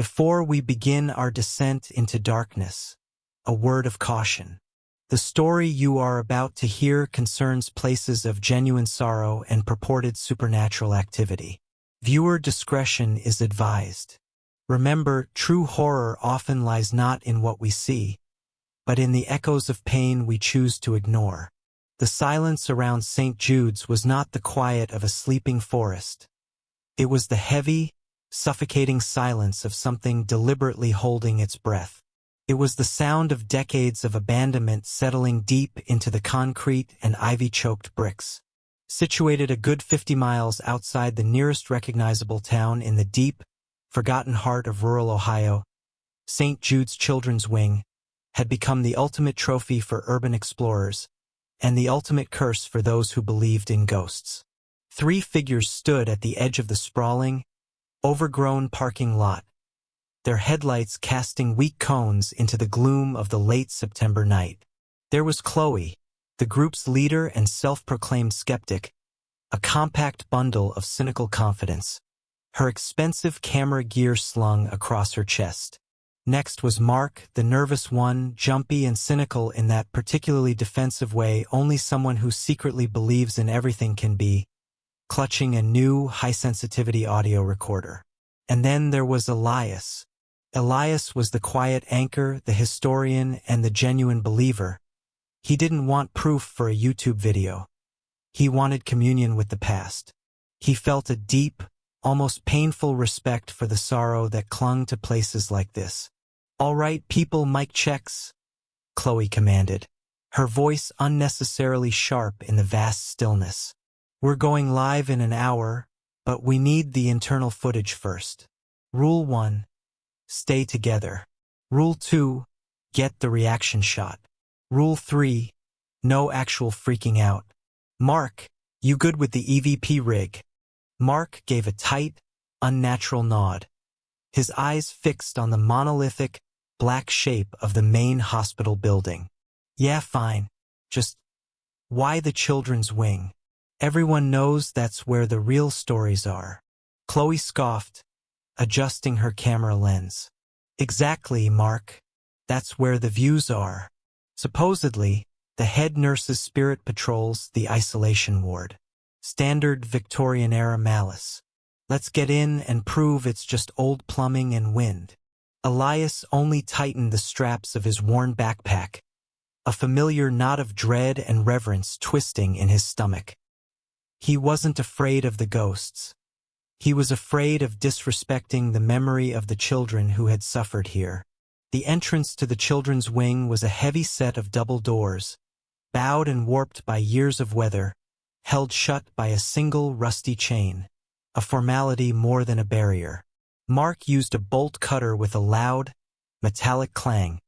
Before we begin our descent into darkness, a word of caution. The story you are about to hear concerns places of genuine sorrow and purported supernatural activity. Viewer discretion is advised. Remember, true horror often lies not in what we see, but in the echoes of pain we choose to ignore. The silence around St. Jude's was not the quiet of a sleeping forest. It was the heavy, suffocating silence of something deliberately holding its breath. It was the sound of decades of abandonment settling deep into the concrete and ivy-choked bricks. Situated a good 50 miles outside the nearest recognizable town in the deep, forgotten heart of rural Ohio, St. Jude's Children's Wing had become the ultimate trophy for urban explorers and the ultimate curse for those who believed in ghosts. 3 figures stood at the edge of the sprawling, overgrown parking lot, their headlights casting weak cones into the gloom of the late September night. There was Chloe, the group's leader and self-proclaimed skeptic, a compact bundle of cynical confidence, her expensive camera gear slung across her chest. Next was Mark, the nervous one, jumpy and cynical in that particularly defensive way only someone who secretly believes in everything can be, clutching a new, high-sensitivity audio recorder. And then there was Elias. Elias was the quiet anchor, the historian, and the genuine believer. He didn't want proof for a YouTube video. He wanted communion with the past. He felt a deep, almost painful respect for the sorrow that clung to places like this. "All right, people, mic checks," Chloe commanded, her voice unnecessarily sharp in the vast stillness. "We're going live in an hour, but we need the internal footage first. Rule 1. Stay together. Rule 2. Get the reaction shot. Rule 3. No actual freaking out. Mark, you good with the EVP rig?" Mark gave a tight, unnatural nod, his eyes fixed on the monolithic, black shape of the main hospital building. "Yeah, fine. Just, why the children's wing? Everyone knows that's where the real stories are." Chloe scoffed, adjusting her camera lens. "Exactly, Mark. That's where the views are. Supposedly, the head nurse's spirit patrols the isolation ward. Standard Victorian-era malice. Let's get in and prove it's just old plumbing and wind." Elias only tightened the straps of his worn backpack, a familiar knot of dread and reverence twisting in his stomach. He wasn't afraid of the ghosts. He was afraid of disrespecting the memory of the children who had suffered here. The entrance to the children's wing was a heavy set of double doors, bowed and warped by years of weather, held shut by a single rusty chain, a formality more than a barrier. Mark used a bolt cutter with a loud, metallic clang,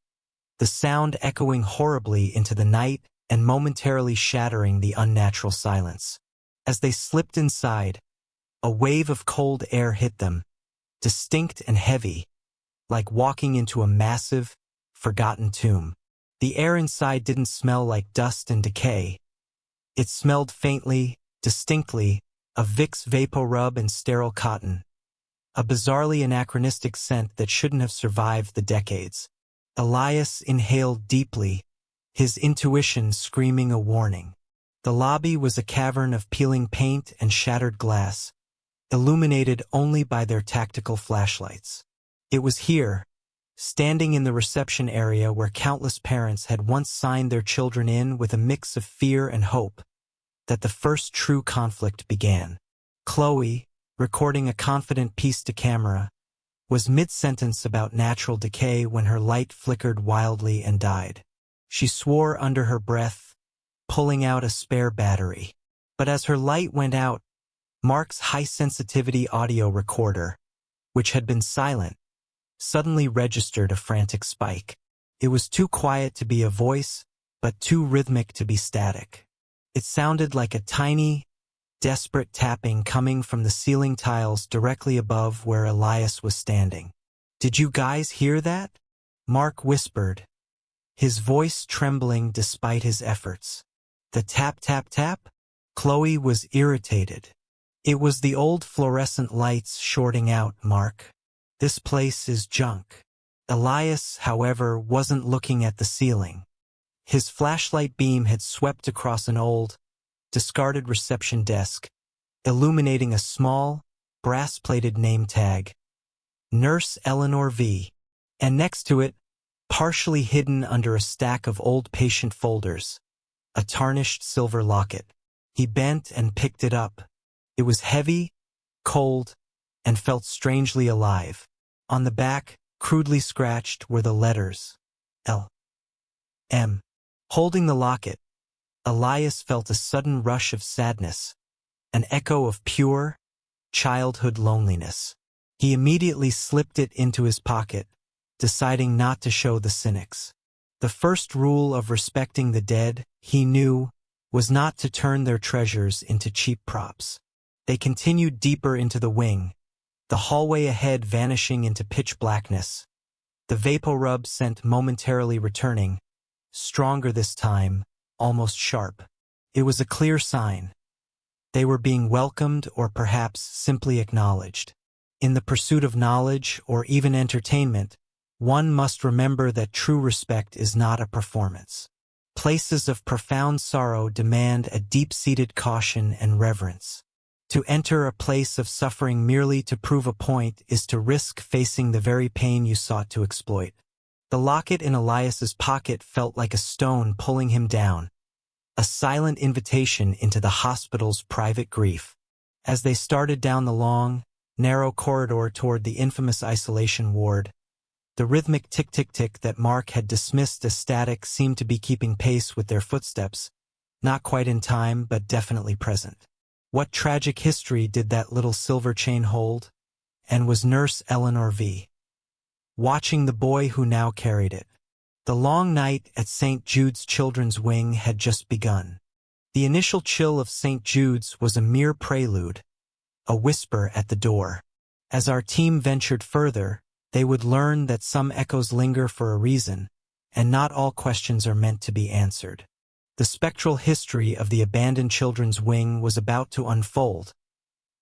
the sound echoing horribly into the night and momentarily shattering the unnatural silence. As they slipped inside, a wave of cold air hit them, distinct and heavy, like walking into a massive, forgotten tomb. The air inside didn't smell like dust and decay. It smelled faintly, distinctly, of Vicks VapoRub and sterile cotton, a bizarrely anachronistic scent that shouldn't have survived the decades. Elias inhaled deeply, his intuition screaming a warning. The lobby was a cavern of peeling paint and shattered glass, illuminated only by their tactical flashlights. It was here, standing in the reception area where countless parents had once signed their children in with a mix of fear and hope, that the first true conflict began. Chloe, recording a confident piece to camera, was mid-sentence about natural decay when her light flickered wildly and died. She swore under her breath, pulling out a spare battery. But as her light went out, Mark's high-sensitivity audio recorder, which had been silent, suddenly registered a frantic spike. It was too quiet to be a voice, but too rhythmic to be static. It sounded like a tiny, desperate tapping coming from the ceiling tiles directly above where Elias was standing. "Did you guys hear that?" Mark whispered, his voice trembling despite his efforts. "The tap, tap, tap?" Chloe was irritated. "It was the old fluorescent lights shorting out, Mark. This place is junk. Elias, however, wasn't looking at the ceiling. His flashlight beam had swept across an old, discarded reception desk, illuminating a small, brass-plated name tag, Nurse Eleanor V. And next to it, partially hidden under a stack of old patient folders, a tarnished silver locket. He bent and picked it up. It was heavy, cold, and felt strangely alive. On the back, crudely scratched, were the letters L. M. Holding the locket, Elias felt a sudden rush of sadness, an echo of pure, childhood loneliness. He immediately slipped it into his pocket, deciding not to show the cynics. The first rule of respecting the dead, he knew, was not to turn their treasures into cheap props. They continued deeper into the wing, the hallway ahead vanishing into pitch blackness. The vaporub scent momentarily returning, stronger this time, almost sharp. It was a clear sign. They were being welcomed or perhaps simply acknowledged. In the pursuit of knowledge or even entertainment, one must remember that true respect is not a performance. Places of profound sorrow demand a deep-seated caution and reverence. To enter a place of suffering merely to prove a point is to risk facing the very pain you sought to exploit. The locket in Elias's pocket felt like a stone pulling him down, a silent invitation into the hospital's private grief. As they started down the long, narrow corridor toward the infamous isolation ward, the rhythmic tick-tick-tick that Mark had dismissed as static seemed to be keeping pace with their footsteps, not quite in time but definitely present. What tragic history did that little silver chain hold? And was Nurse Eleanor V. watching the boy who now carried it? The long night at St. Jude's Children's Wing had just begun. The initial chill of St. Jude's was a mere prelude, a whisper at the door. As our team ventured further, they would learn that some echoes linger for a reason, and not all questions are meant to be answered. The spectral history of the abandoned children's wing was about to unfold,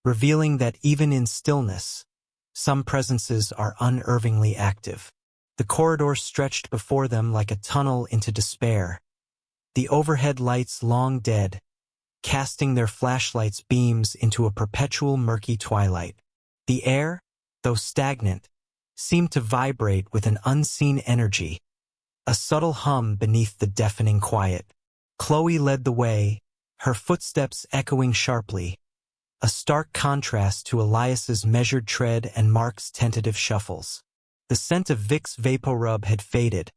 revealing that even in stillness, some presences are unervingly active. The corridor stretched before them like a tunnel into despair, the overhead lights long dead, casting their flashlights' beams into a perpetual murky twilight. The air, though stagnant, seemed to vibrate with an unseen energy, a subtle hum beneath the deafening quiet. Chloe led the way, her footsteps echoing sharply, a stark contrast to Elias's measured tread and Mark's tentative shuffles. The scent of Vicks VapoRub had faded,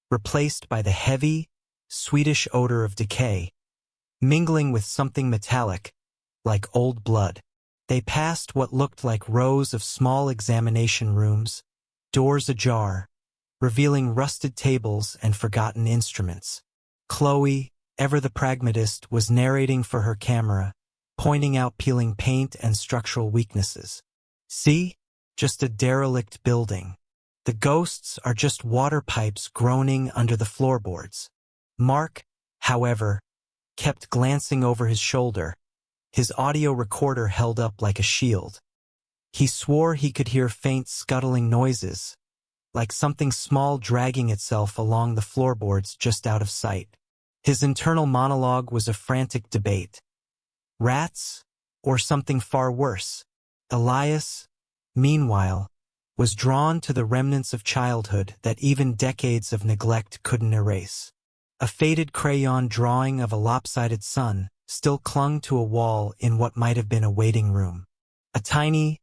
replaced by the heavy, sweetish odor of decay, mingling with something metallic, like old blood. They passed what looked like rows of small examination rooms, doors ajar, revealing rusted tables and forgotten instruments. Chloe, ever the pragmatist, was narrating for her camera, pointing out peeling paint and structural weaknesses. See? Just a derelict building. The ghosts are just water pipes groaning under the floorboards. Mark, however, kept glancing over his shoulder, his audio recorder held up like a shield. He swore he could hear faint scuttling noises, like something small dragging itself along the floorboards just out of sight. His internal monologue was a frantic debate. Rats, or something far worse? Elias, meanwhile, was drawn to the remnants of childhood that even decades of neglect couldn't erase. A faded crayon drawing of a lopsided sun still clung to a wall in what might have been a waiting room. A tiny,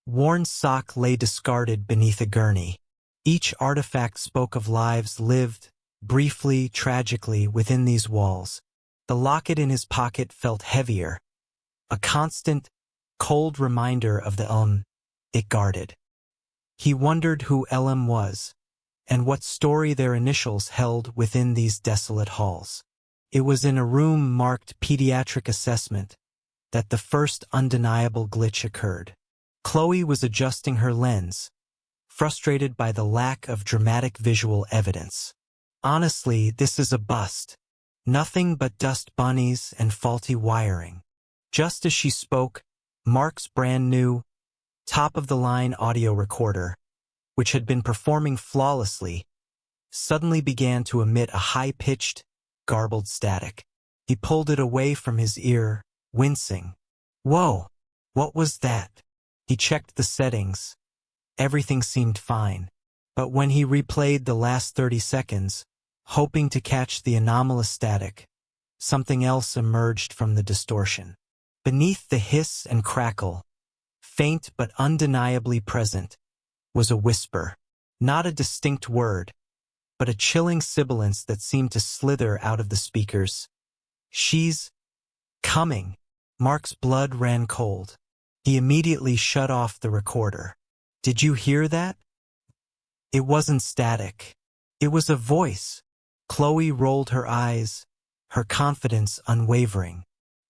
worn sock lay discarded beneath a gurney. Each artifact spoke of lives lived, briefly, tragically, within these walls. The locket in his pocket felt heavier, a constant, cold reminder of the it guarded. He wondered who LM was, and what story their initials held within these desolate halls. It was in a room marked Pediatric Assessment that the first undeniable glitch occurred. Chloe was adjusting her lens, frustrated by the lack of dramatic visual evidence. Honestly, this is a bust. Nothing but dust bunnies and faulty wiring. Just as she spoke, Mark's brand new, top-of-the-line audio recorder, which had been performing flawlessly, suddenly began to emit a high-pitched, garbled static. He pulled it away from his ear, wincing. Whoa! What was that? He checked the settings. Everything seemed fine. But when he replayed the last 30 seconds, hoping to catch the anomalous static, something else emerged from the distortion. Beneath the hiss and crackle, faint but undeniably present, was a whisper. Not a distinct word, but a chilling sibilance that seemed to slither out of the speakers. She's coming. Mark's blood ran cold. He immediately shut off the recorder. Did you hear that? It wasn't static. It was a voice. Chloe rolled her eyes, her confidence unwavering.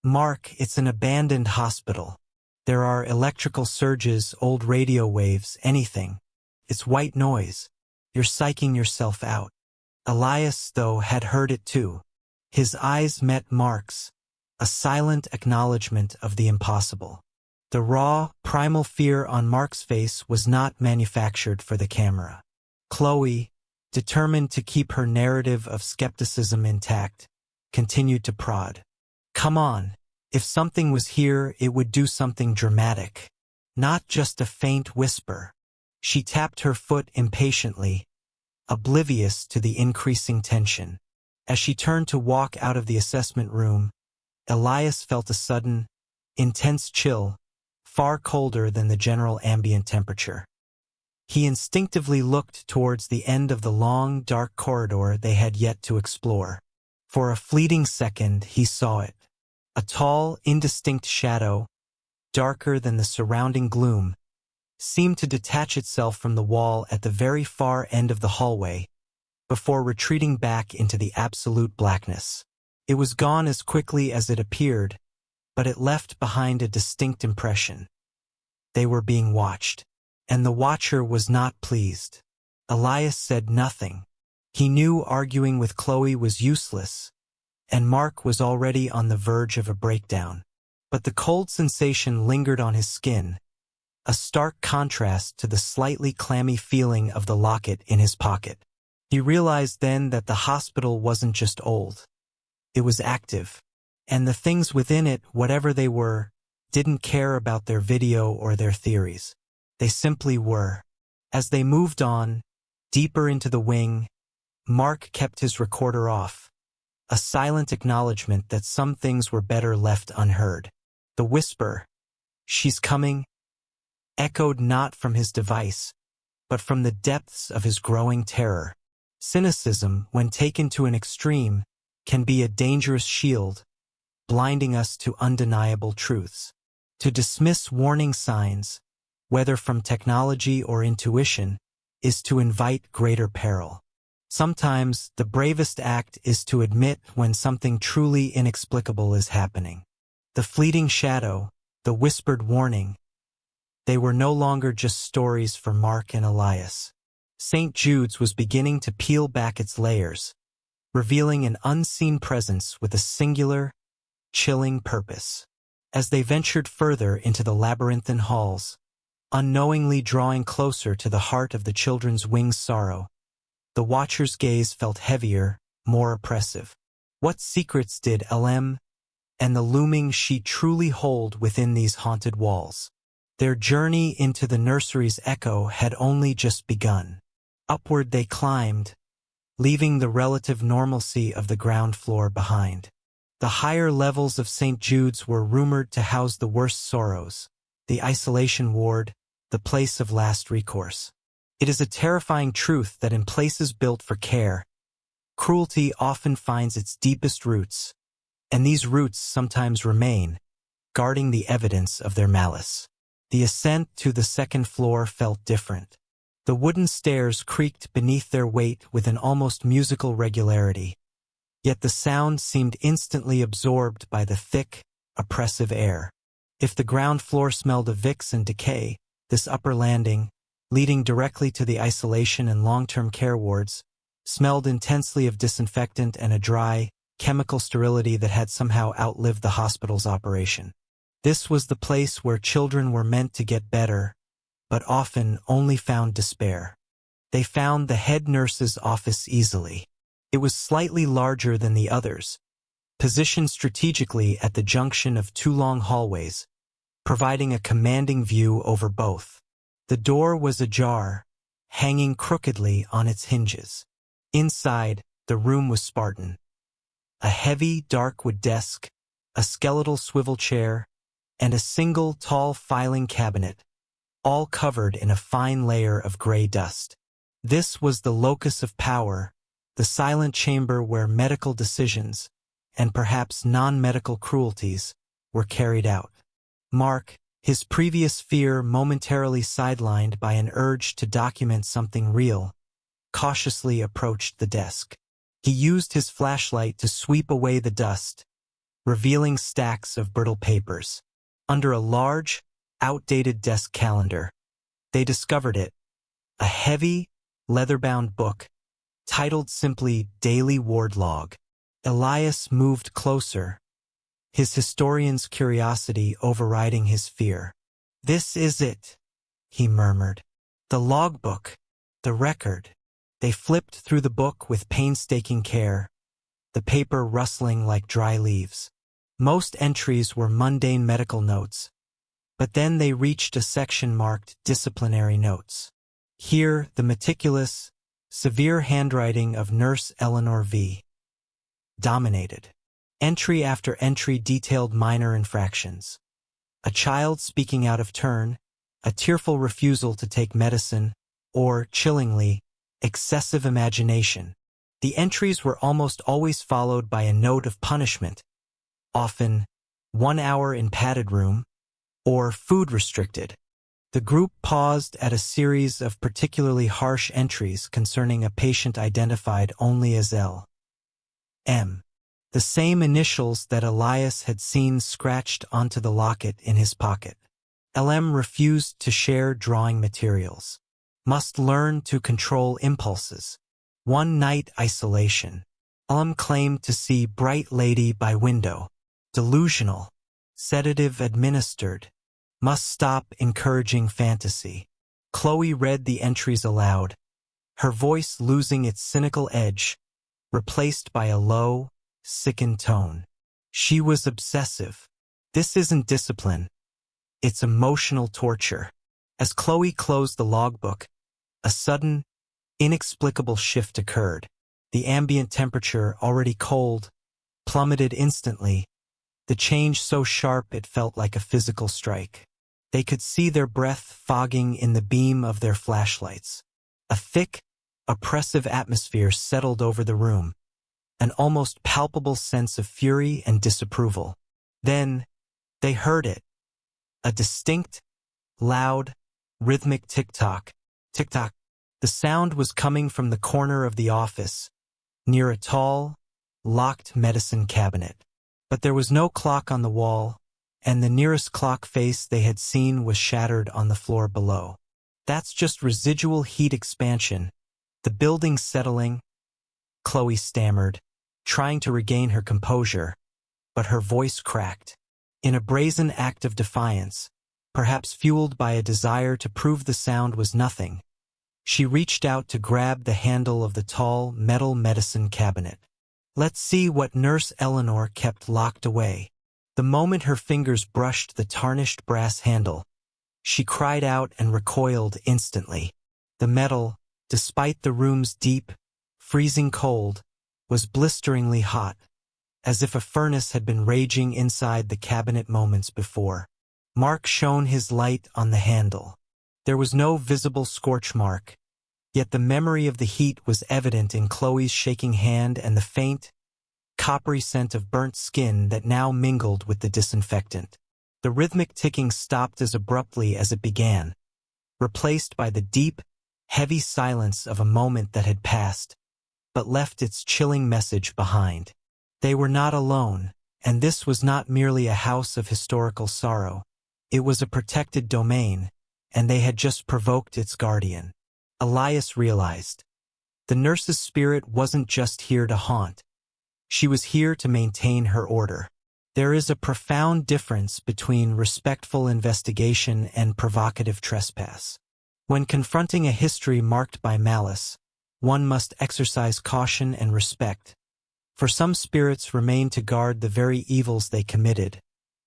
Mark, it's an abandoned hospital. There are electrical surges, old radio waves, anything. It's white noise. You're psyching yourself out. Elias, though, had heard it too. His eyes met Mark's, a silent acknowledgement of the impossible. The raw, primal fear on Mark's face was not manufactured for the camera. Chloe, determined to keep her narrative of skepticism intact, continued to prod. Come on, if something was here, it would do something dramatic. Not just a faint whisper. She tapped her foot impatiently, oblivious to the increasing tension. As she turned to walk out of the assessment room, Elias felt a sudden, intense chill, far colder than the general ambient temperature. He instinctively looked towards the end of the long, dark corridor they had yet to explore. For a fleeting second, he saw it. A tall, indistinct shadow, darker than the surrounding gloom, seemed to detach itself from the wall at the very far end of the hallway, before retreating back into the absolute blackness. It was gone as quickly as it appeared, but it left behind a distinct impression. They were being watched, and the watcher was not pleased. Elias said nothing. He knew arguing with Chloe was useless, and Mark was already on the verge of a breakdown. But the cold sensation lingered on his skin, a stark contrast to the slightly clammy feeling of the locket in his pocket. He realized then that the hospital wasn't just old. It was active, and the things within it, whatever they were, didn't care about their video or their theories. They simply were. As they moved on, deeper into the wing, Mark kept his recorder off, a silent acknowledgement that some things were better left unheard. The whisper, "She's coming," echoed not from his device, but from the depths of his growing terror. Cynicism, when taken to an extreme, can be a dangerous shield, blinding us to undeniable truths. To dismiss warning signs, whether from technology or intuition, is to invite greater peril. Sometimes the bravest act is to admit when something truly inexplicable is happening. The fleeting shadow, the whispered warning, they were no longer just stories for Mark and Elias. St. Jude's was beginning to peel back its layers, revealing an unseen presence with a singular, chilling purpose. As they ventured further into the labyrinthine halls, unknowingly drawing closer to the heart of the children's winged sorrow, the watcher's gaze felt heavier, more oppressive. What secrets did LM and the looming she truly hold within these haunted walls? Their journey into the nursery's echo had only just begun. Upward they climbed, leaving the relative normalcy of the ground floor behind. The higher levels of St. Jude's were rumored to house the worst sorrows, the isolation ward, the place of last recourse. It is a terrifying truth that in places built for care, cruelty often finds its deepest roots, and these roots sometimes remain, guarding the evidence of their malice. The ascent to the second floor felt different. The wooden stairs creaked beneath their weight with an almost musical regularity, yet the sound seemed instantly absorbed by the thick, oppressive air. If the ground floor smelled of Vicks and decay, this upper landing, leading directly to the isolation and long-term care wards, smelled intensely of disinfectant and a dry, chemical sterility that had somehow outlived the hospital's operation. This was the place where children were meant to get better, but often only found despair. They found the head nurse's office easily. It was slightly larger than the others, positioned strategically at the junction of two long hallways, providing a commanding view over both. The door was ajar, hanging crookedly on its hinges. Inside, the room was Spartan. A heavy, dark wood desk, a skeletal swivel chair, and a single tall filing cabinet, all covered in a fine layer of gray dust. This was the locus of power, the silent chamber where medical decisions, and perhaps non-medical cruelties, were carried out. Mark, his previous fear momentarily sidelined by an urge to document something real, cautiously approached the desk. He used his flashlight to sweep away the dust, revealing stacks of brittle papers. Under a large, outdated desk calendar, they discovered it, a heavy, leather-bound book, titled simply Daily Ward Log. Elias moved closer, his historian's curiosity overriding his fear. "This is it," he murmured. "The logbook, the record." They flipped through the book with painstaking care, the paper rustling like dry leaves. Most entries were mundane medical notes, but then they reached a section marked Disciplinary Notes. Here, the meticulous, severe handwriting of Nurse Eleanor V. dominated. Entry after entry detailed minor infractions. A child speaking out of turn, a tearful refusal to take medicine, or, chillingly, excessive imagination. The entries were almost always followed by a note of punishment, often 1 hour in padded room, or food restricted. The group paused at a series of particularly harsh entries concerning a patient identified only as L.M., the same initials that Elias had seen scratched onto the locket in his pocket. L.M. refused to share drawing materials. Must learn to control impulses. One night isolation. L.M. claimed to see bright lady by window. Delusional. Sedative administered. Must stop encouraging fantasy. Chloe read the entries aloud, her voice losing its cynical edge, replaced by a low, sickened tone. She was obsessive. This isn't discipline. It's emotional torture. As Chloe closed the logbook, a sudden, inexplicable shift occurred. The ambient temperature, already cold, plummeted instantly, the change so sharp it felt like a physical strike. They could see their breath fogging in the beam of their flashlights. A thick, oppressive atmosphere settled over the room, an almost palpable sense of fury and disapproval. Then, they heard it. A distinct, loud, rhythmic tick-tock, tick-tock. The sound was coming from the corner of the office, near a tall, locked medicine cabinet. But there was no clock on the wall, and the nearest clock face they had seen was shattered on the floor below. "That's just residual heat expansion. The building's settling," Chloe stammered, trying to regain her composure, but her voice cracked. In a brazen act of defiance, perhaps fueled by a desire to prove the sound was nothing, she reached out to grab the handle of the tall metal medicine cabinet. "Let's see what Nurse Eleanor kept locked away." The moment her fingers brushed the tarnished brass handle, she cried out and recoiled instantly. The metal, despite the room's deep, freezing cold, was blisteringly hot, as if a furnace had been raging inside the cabinet moments before. Mark shone his light on the handle. There was no visible scorch mark, yet the memory of the heat was evident in Chloe's shaking hand and the faint, coppery scent of burnt skin that now mingled with the disinfectant. The rhythmic ticking stopped as abruptly as it began, replaced by the deep, heavy silence of a moment that had passed, but left its chilling message behind. They were not alone, and this was not merely a house of historical sorrow. It was a protected domain, and they had just provoked its guardian. Elias realized. The nurse's spirit wasn't just here to haunt. She was here to maintain her order. There is a profound difference between respectful investigation and provocative trespass. When confronting a history marked by malice, one must exercise caution and respect, for some spirits remain to guard the very evils they committed,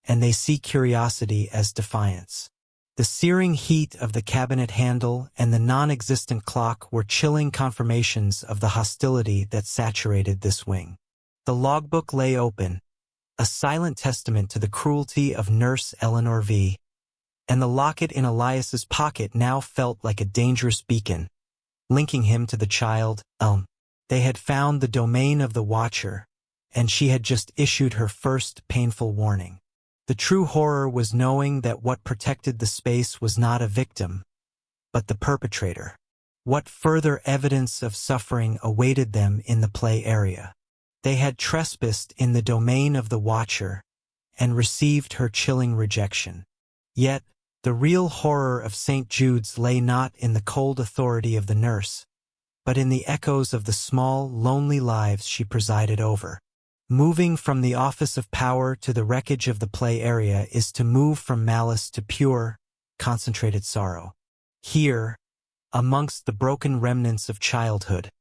and they see curiosity as defiance. The searing heat of the cabinet handle and the non-existent clock were chilling confirmations of the hostility that saturated this wing. The logbook lay open, a silent testament to the cruelty of Nurse Eleanor V., and the locket in Elias's pocket now felt like a dangerous beacon, linking him to the child. They had found the domain of the Watcher, and she had just issued her first painful warning. The true horror was knowing that what protected the space was not a victim, but the perpetrator. What further evidence of suffering awaited them in the play area? They had trespassed in the domain of the Watcher and received her chilling rejection. Yet, the real horror of St. Jude's lay not in the cold authority of the nurse, but in the echoes of the small, lonely lives she presided over. Moving from the office of power to the wreckage of the play area is to move from malice to pure, concentrated sorrow. Here, amongst the broken remnants of childhood,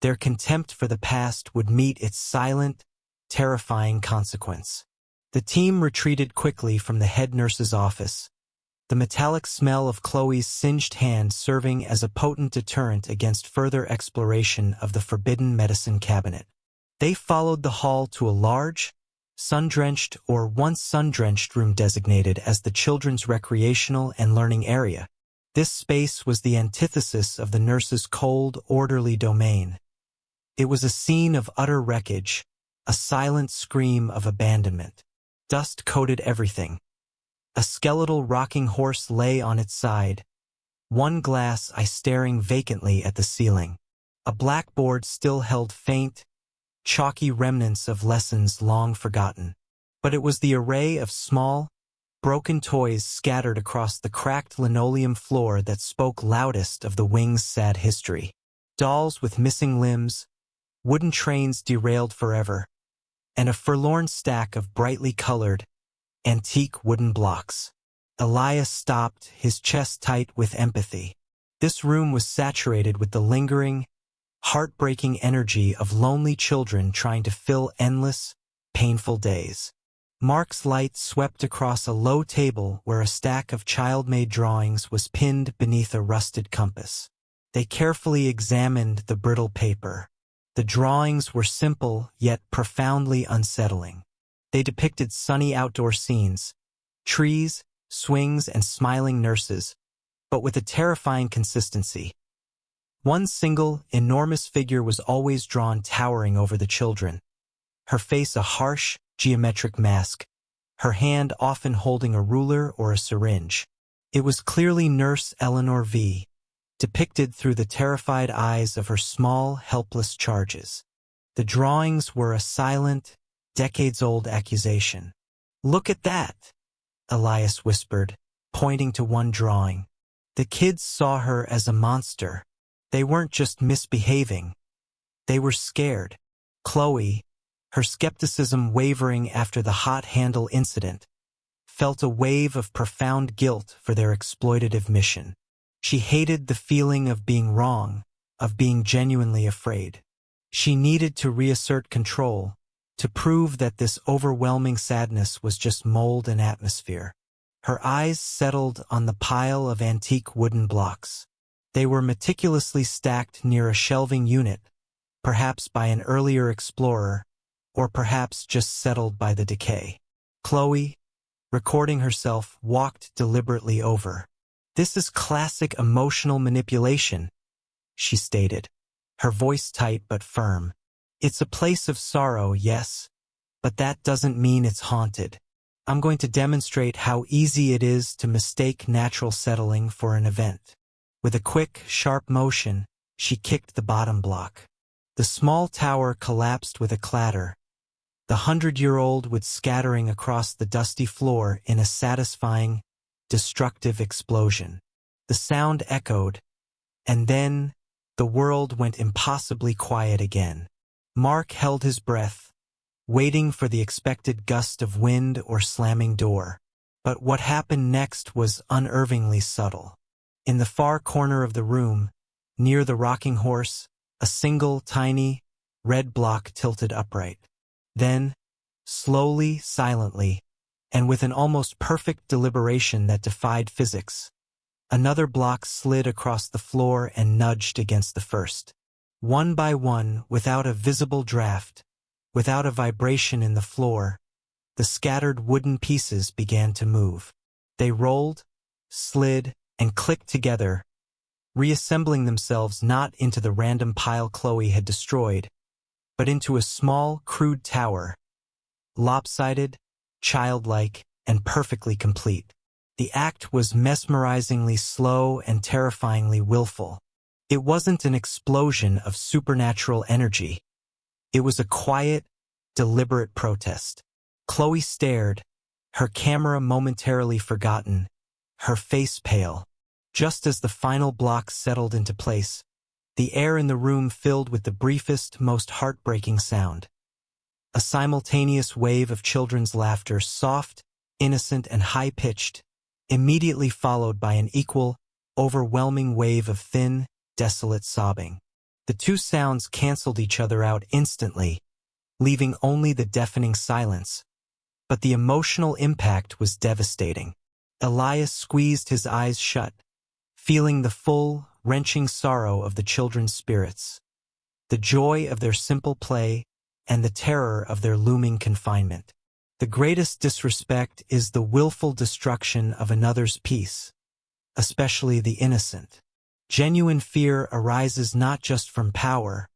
their contempt for the past would meet its silent, terrifying consequence. The team retreated quickly from the head nurse's office, the metallic smell of Chloe's singed hand serving as a potent deterrent against further exploration of the forbidden medicine cabinet. They followed the hall to a large, sun-drenched or once sun-drenched room designated as the children's recreational and learning area. This space was the antithesis of the nurse's cold, orderly domain. It was a scene of utter wreckage, a silent scream of abandonment. Dust coated everything. A skeletal rocking horse lay on its side, one glass eye staring vacantly at the ceiling. A blackboard still held faint, chalky remnants of lessons long forgotten. But it was the array of small, broken toys scattered across the cracked linoleum floor that spoke loudest of the wing's sad history. Dolls with missing limbs, wooden trains derailed forever, and a forlorn stack of brightly colored, antique wooden blocks. Elias stopped, his chest tight with empathy. This room was saturated with the lingering, heartbreaking energy of lonely children trying to fill endless, painful days. Mark's light swept across a low table where a stack of child-made drawings was pinned beneath a rusted compass. They carefully examined the brittle paper. The drawings were simple yet profoundly unsettling. They depicted sunny outdoor scenes, trees, swings, and smiling nurses, but with a terrifying consistency. One single, enormous figure was always drawn towering over the children, her face a harsh, geometric mask, her hand often holding a ruler or a syringe. It was clearly Nurse Eleanor V., depicted through the terrified eyes of her small, helpless charges. The drawings were a silent, decades-old accusation. "Look at that," Elias whispered, pointing to one drawing. The kids saw her as a monster. They weren't just misbehaving. They were scared. Chloe, her skepticism wavering after the hot handle incident, felt a wave of profound guilt for their exploitative mission. She hated the feeling of being wrong, of being genuinely afraid. She needed to reassert control, to prove that this overwhelming sadness was just mold and atmosphere. Her eyes settled on the pile of antique wooden blocks. They were meticulously stacked near a shelving unit, perhaps by an earlier explorer, or perhaps just settled by the decay. Chloe, recording herself, walked deliberately over. "This is classic emotional manipulation," she stated, her voice tight but firm. "It's a place of sorrow, yes, but that doesn't mean it's haunted. I'm going to demonstrate how easy it is to mistake natural settling for an event." With a quick, sharp motion, she kicked the bottom block. The small tower collapsed with a clatter, the 100-year-old wood scattering across the dusty floor in a satisfying, destructive explosion. The sound echoed, and then the world went impossibly quiet again. Mark held his breath, waiting for the expected gust of wind or slamming door. But what happened next was unnervingly subtle. In the far corner of the room, near the rocking horse, a single, tiny, red block tilted upright. Then, slowly, silently, and with an almost perfect deliberation that defied physics, another block slid across the floor and nudged against the first. One by one, without a visible draft, without a vibration in the floor, the scattered wooden pieces began to move. They rolled, slid, and clicked together, reassembling themselves not into the random pile Chloe had destroyed, but into a small, crude tower, lopsided, childlike, and perfectly complete. The act was mesmerizingly slow and terrifyingly willful. It wasn't an explosion of supernatural energy. It was a quiet, deliberate protest. Chloe stared, her camera momentarily forgotten, her face pale. Just as the final block settled into place, the air in the room filled with the briefest, most heartbreaking sound. A simultaneous wave of children's laughter, soft, innocent, and high-pitched, immediately followed by an equal, overwhelming wave of thin, desolate sobbing. The two sounds canceled each other out instantly, leaving only the deafening silence. But the emotional impact was devastating. Elias squeezed his eyes shut, feeling the full, wrenching sorrow of the children's spirits, the joy of their simple play, and the terror of their looming confinement. The greatest disrespect is the willful destruction of another's peace, especially the innocent. Genuine fear arises not just from power,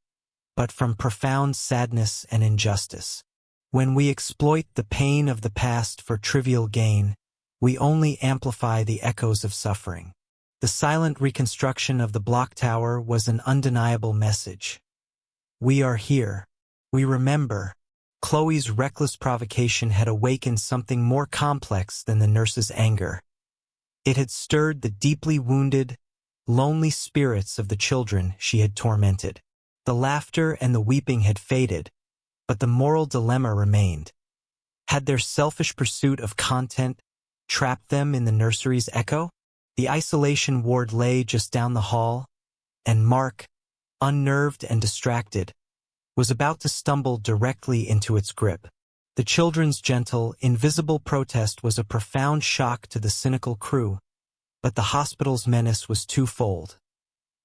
but from profound sadness and injustice. When we exploit the pain of the past for trivial gain, we only amplify the echoes of suffering. The silent reconstruction of the block tower was an undeniable message. We are here. We remember. Chloe's reckless provocation had awakened something more complex than the nurse's anger. It had stirred the deeply wounded, lonely spirits of the children she had tormented. The laughter and the weeping had faded, but the moral dilemma remained. Had their selfish pursuit of content trapped them in the nursery's echo? The isolation ward lay just down the hall, and Mark, unnerved and distracted, was about to stumble directly into its grip. The children's gentle, invisible protest was a profound shock to the cynical crew, but the hospital's menace was twofold: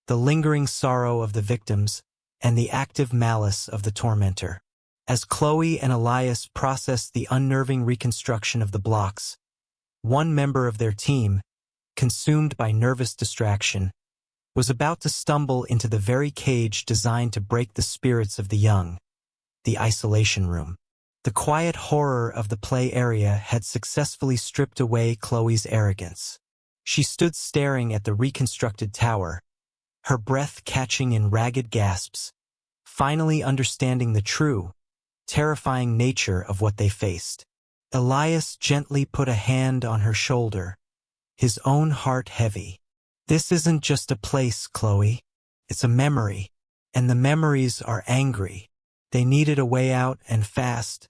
the lingering sorrow of the victims and the active malice of the tormentor. As Chloe and Elias processed the unnerving reconstruction of the blocks, one member of their team, consumed by nervous distraction, was about to stumble into the very cage designed to break the spirits of the young, the isolation room. The quiet horror of the play area had successfully stripped away Chloe's arrogance. She stood staring at the reconstructed tower, her breath catching in ragged gasps, finally understanding the true, terrifying nature of what they faced. Elias gently put a hand on her shoulder, his own heart heavy. "This isn't just a place, Chloe. It's a memory, and the memories are angry. They needed a way out and fast,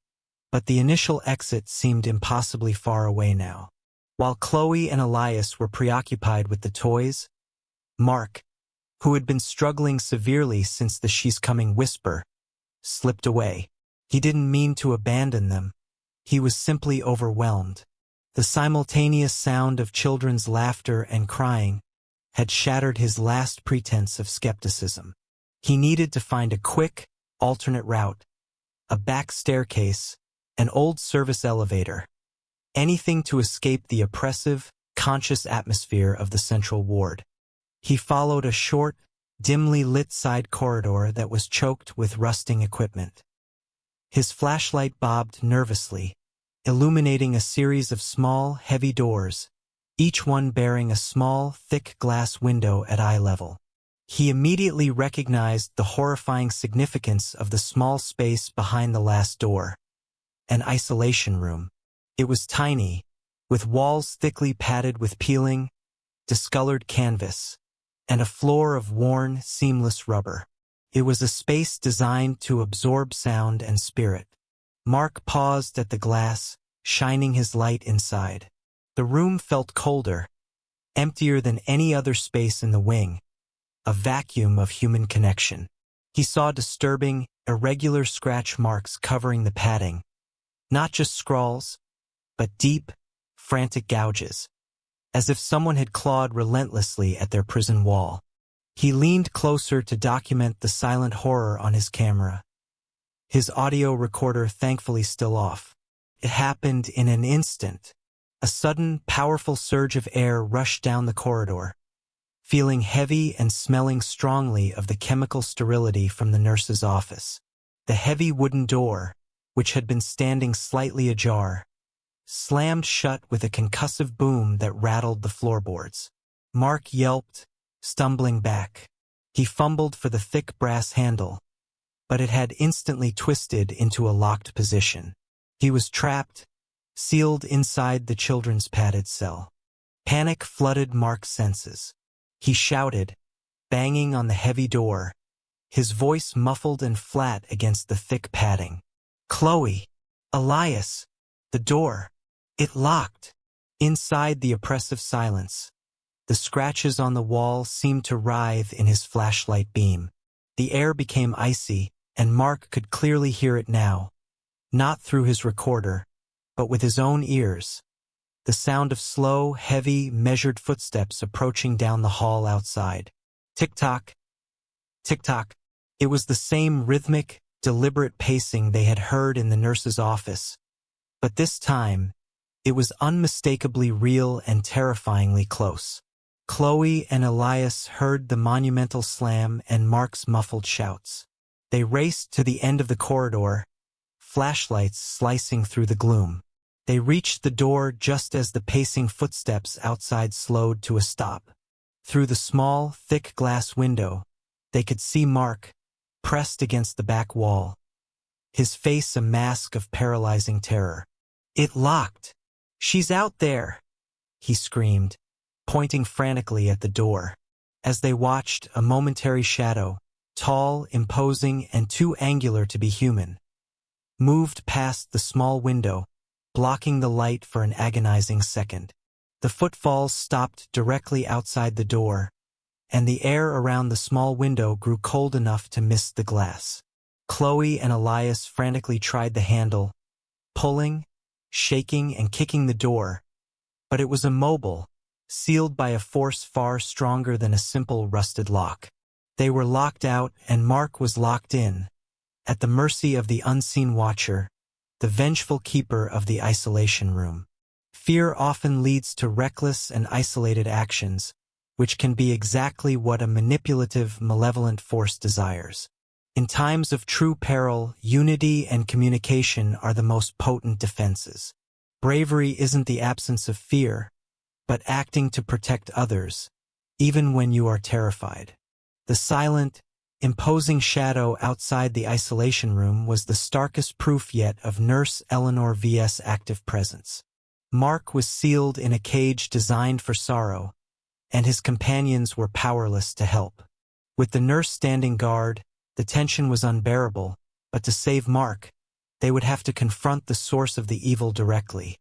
but the initial exit seemed impossibly far away now." While Chloe and Elias were preoccupied with the toys, Mark, who had been struggling severely since the "she's coming" whisper, slipped away. He didn't mean to abandon them. He was simply overwhelmed. The simultaneous sound of children's laughter and crying had shattered his last pretense of skepticism. He needed to find a quick, alternate route, a back staircase, an old service elevator, anything to escape the oppressive, conscious atmosphere of the central ward. He followed a short, dimly lit side corridor that was choked with rusting equipment. His flashlight bobbed nervously, illuminating a series of small, heavy doors, each one bearing a small, thick glass window at eye level. He immediately recognized the horrifying significance of the small space behind the last door, an isolation room. It was tiny, with walls thickly padded with peeling, discolored canvas, and a floor of worn, seamless rubber. It was a space designed to absorb sound and spirit. Mark paused at the glass, shining his light inside. The room felt colder, emptier than any other space in the wing, a vacuum of human connection. He saw disturbing, irregular scratch marks covering the padding, not just scrawls, but deep, frantic gouges, as if someone had clawed relentlessly at their prison wall. He leaned closer to document the silent horror on his camera, his audio recorder thankfully still off. It happened in an instant. A sudden, powerful surge of air rushed down the corridor, feeling heavy and smelling strongly of the chemical sterility from the nurse's office. The heavy wooden door, which had been standing slightly ajar, slammed shut with a concussive boom that rattled the floorboards. Mark yelped, stumbling back. He fumbled for the thick brass handle, but it had instantly twisted into a locked position. He was trapped, sealed inside the children's padded cell. Panic flooded Mark's senses. He shouted, banging on the heavy door, his voice muffled and flat against the thick padding. "Chloe! Elias! The door! It locked!" Inside the oppressive silence, the scratches on the wall seemed to writhe in his flashlight beam. The air became icy, and Mark could clearly hear it now, not through his recorder, but with his own ears. The sound of slow, heavy, measured footsteps approaching down the hall outside. Tick-tock, tick-tock. It was the same rhythmic, deliberate pacing they had heard in the nurse's office, but this time, it was unmistakably real and terrifyingly close. Chloe and Elias heard the monumental slam and Mark's muffled shouts. They raced to the end of the corridor, flashlights slicing through the gloom. They reached the door just as the pacing footsteps outside slowed to a stop. Through the small, thick glass window, they could see Mark, pressed against the back wall, his face a mask of paralyzing terror. "It locked! She's out there!" he screamed, pointing frantically at the door. As they watched, a momentary shadow, tall, imposing, and too angular to be human, moved past the small window, blocking the light for an agonizing second. The footfalls stopped directly outside the door, and the air around the small window grew cold enough to mist the glass. Chloe and Elias frantically tried the handle, pulling, shaking, and kicking the door, but it was immobile, sealed by a force far stronger than a simple rusted lock. They were locked out, and Mark was locked in, at the mercy of the unseen watcher, the vengeful keeper of the isolation room. Fear often leads to reckless and isolated actions, which can be exactly what a manipulative, malevolent force desires. In times of true peril, unity and communication are the most potent defenses. Bravery isn't the absence of fear, but acting to protect others, even when you are terrified. The silent, imposing shadow outside the isolation room was the starkest proof yet of Nurse Eleanor V's active presence. Mark was sealed in a cage designed for sorrow, and his companions were powerless to help. With the nurse standing guard, the tension was unbearable, but to save Mark, they would have to confront the source of the evil directly.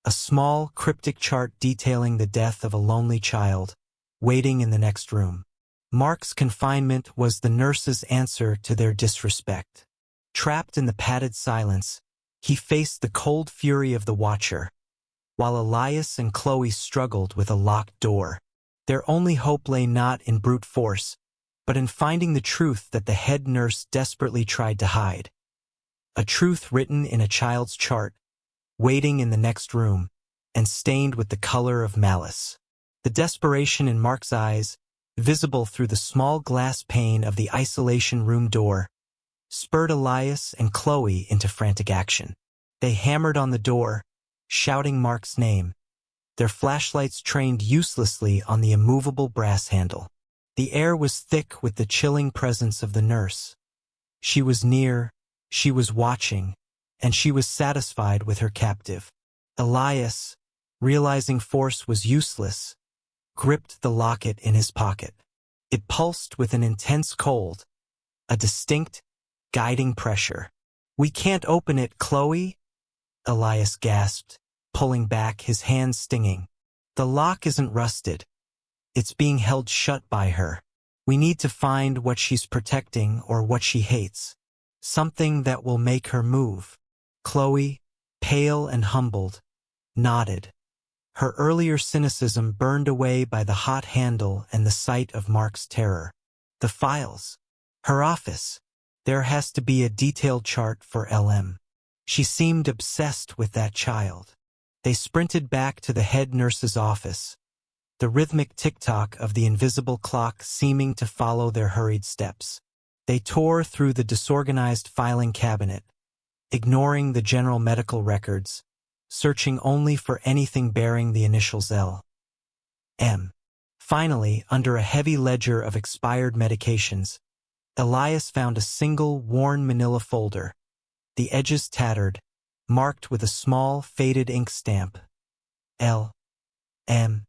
A small, cryptic chart detailing the death of a lonely child, waiting in the next room. Mark's confinement was the nurse's answer to their disrespect. Trapped in the padded silence, he faced the cold fury of the watcher, while Elias and Chloe struggled with a locked door. Their only hope lay not in brute force, but in finding the truth that the head nurse desperately tried to hide. A truth written in a child's chart, waiting in the next room, and stained with the color of malice. The desperation in Mark's eyes, visible through the small glass pane of the isolation room door, spurred Elias and Chloe into frantic action. They hammered on the door, shouting Mark's name, their flashlights trained uselessly on the immovable brass handle. The air was thick with the chilling presence of the nurse. She was near, she was watching, and she was satisfied with her captive. Elias, realizing force was useless, gripped the locket in his pocket. It pulsed with an intense cold, a distinct, guiding pressure. "We can't open it, Chloe," Elias gasped, pulling back, his hands stinging. The lock isn't rusted. It's being held shut by her. We need to find what she's protecting or what she hates. Something that will make her move. Chloe, pale and humbled, nodded. Her earlier cynicism burned away by the hot handle and the sight of Mark's terror. The files. Her office. There has to be a detailed chart for LM. She seemed obsessed with that child. They sprinted back to the head nurse's office, the rhythmic tick-tock of the invisible clock seeming to follow their hurried steps. They tore through the disorganized filing cabinet, ignoring the general medical records, searching only for anything bearing the initials L.M. Finally, under a heavy ledger of expired medications, Elias found a single worn manila folder, the edges tattered, marked with a small, faded ink stamp. L.M.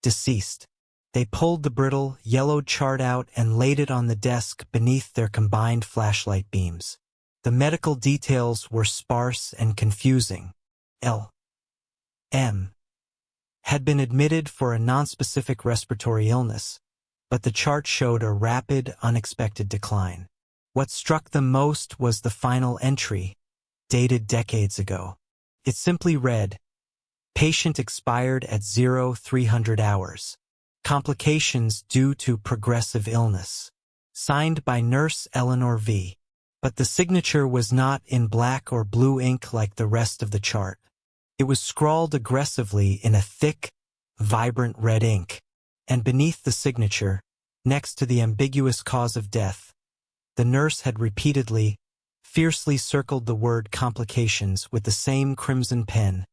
Deceased. They pulled the brittle, yellowed chart out and laid it on the desk beneath their combined flashlight beams. The medical details were sparse and confusing. L.M. had been admitted for a nonspecific respiratory illness, but the chart showed a rapid, unexpected decline. What struck them most was the final entry, dated decades ago. It simply read, "Patient expired at 0300 hours. Complications due to progressive illness. Signed by Nurse Eleanor V." But the signature was not in black or blue ink like the rest of the chart. It was scrawled aggressively in a thick, vibrant red ink. And beneath the signature, next to the ambiguous cause of death, the nurse had repeatedly, fiercely circled the word complications with the same crimson pen,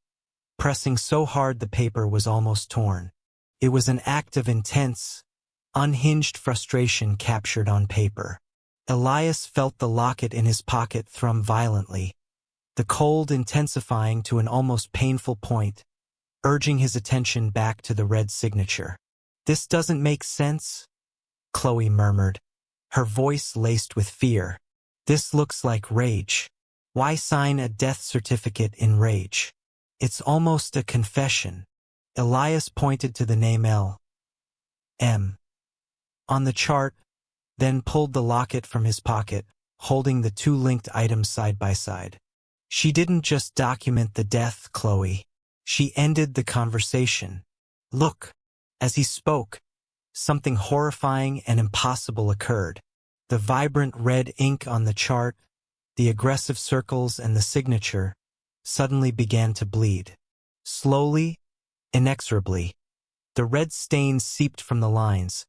pressing so hard the paper was almost torn. It was an act of intense, unhinged frustration captured on paper. Elias felt the locket in his pocket thrum violently, the cold intensifying to an almost painful point, urging his attention back to the red signature. "This doesn't make sense," Chloe murmured, her voice laced with fear. "This looks like rage. Why sign a death certificate in rage? It's almost a confession." Elias pointed to the name L.M. on the chart, then pulled the locket from his pocket, holding the two linked items side by side. "She didn't just document the death, Chloe. She ended the conversation. Look." As he spoke, something horrifying and impossible occurred. The vibrant red ink on the chart, the aggressive circles and the signature, suddenly began to bleed. Slowly, inexorably, the red stains seeped from the lines,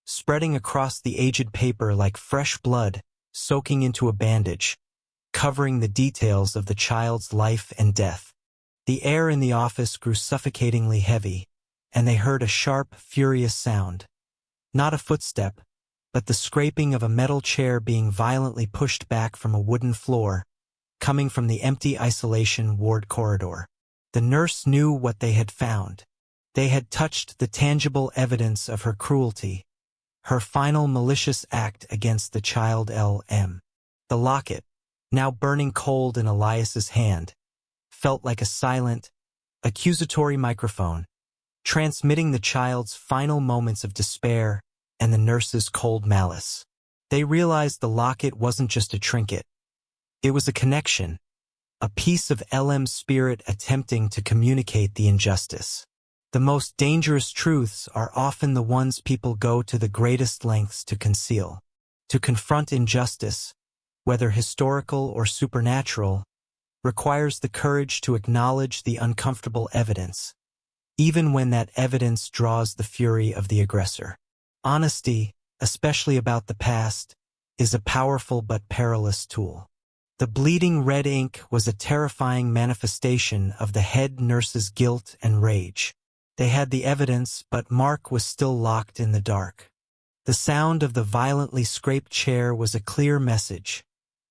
spreading across the aged paper like fresh blood soaking into a bandage, covering the details of the child's life and death. The air in the office grew suffocatingly heavy, and they heard a sharp, furious sound. Not a footstep, but the scraping of a metal chair being violently pushed back from a wooden floor, coming from the empty isolation ward corridor. The nurse knew what they had found. They had touched the tangible evidence of her cruelty, her final malicious act against the child L.M. The locket, now burning cold in Elias's hand, felt like a silent, accusatory microphone, transmitting the child's final moments of despair and the nurse's cold malice. They realized the locket wasn't just a trinket. It was a connection, a piece of LM's spirit attempting to communicate the injustice. The most dangerous truths are often the ones people go to the greatest lengths to conceal. To confront injustice, whether historical or supernatural, requires the courage to acknowledge the uncomfortable evidence, even when that evidence draws the fury of the aggressor. Honesty, especially about the past, is a powerful but perilous tool. The bleeding red ink was a terrifying manifestation of the head nurse's guilt and rage. They had the evidence, but Mark was still locked in the dark. The sound of the violently scraped chair was a clear message.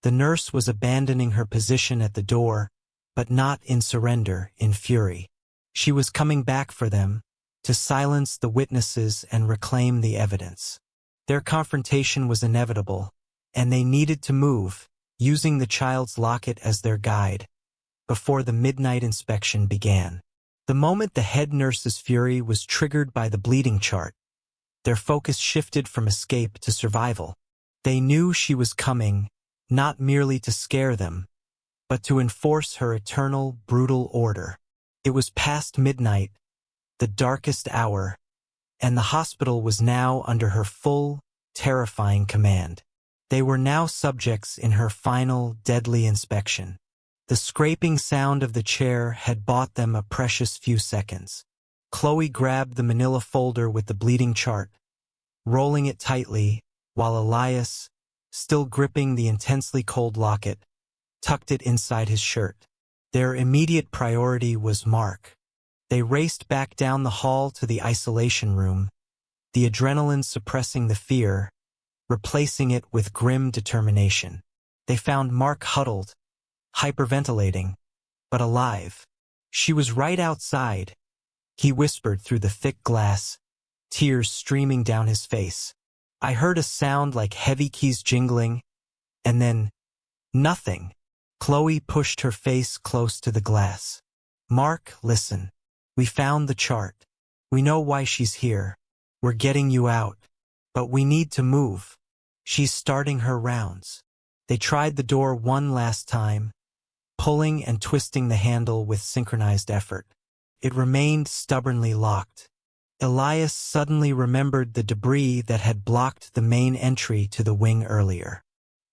The nurse was abandoning her position at the door, but not in surrender, in fury. She was coming back for them, to silence the witnesses and reclaim the evidence. Their confrontation was inevitable, and they needed to move, using the child's locket as their guide, before the midnight inspection began. The moment the head nurse's fury was triggered by the bleeding chart, their focus shifted from escape to survival. They knew she was coming, not merely to scare them, but to enforce her eternal, brutal order. It was past midnight, the darkest hour, and the hospital was now under her full, terrifying command. They were now subjects in her final, deadly inspection. The scraping sound of the chair had bought them a precious few seconds. Chloe grabbed the manila folder with the bleeding chart, rolling it tightly, while Elias, still gripping the intensely cold locket, tucked it inside his shirt. Their immediate priority was Mark. They raced back down the hall to the isolation room, the adrenaline suppressing the fear, replacing it with grim determination. They found Mark huddled, hyperventilating, but alive. She was right outside, he whispered through the thick glass, tears streaming down his face. I heard a sound like heavy keys jingling, and then nothing. Chloe pushed her face close to the glass. Mark, listen. We found the chart. We know why she's here. We're getting you out. But we need to move. She's starting her rounds. They tried the door one last time, pulling and twisting the handle with synchronized effort. It remained stubbornly locked. Elias suddenly remembered the debris that had blocked the main entry to the wing earlier.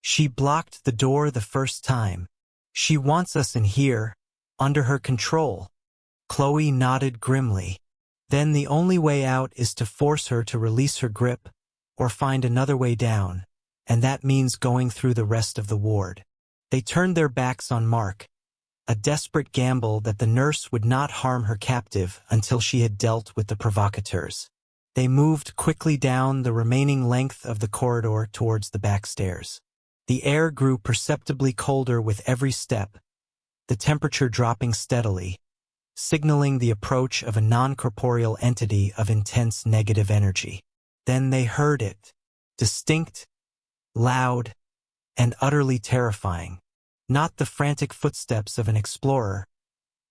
She blocked the door the first time. She wants us in here, under her control. Chloe nodded grimly. Then the only way out is to force her to release her grip, or find another way down, and that means going through the rest of the ward. They turned their backs on Mark, a desperate gamble that the nurse would not harm her captive until she had dealt with the provocateurs. They moved quickly down the remaining length of the corridor towards the back stairs. The air grew perceptibly colder with every step, the temperature dropping steadily, signaling the approach of a non-corporeal entity of intense negative energy. Then they heard it, distinct, loud, and utterly terrifying. Not the frantic footsteps of an explorer,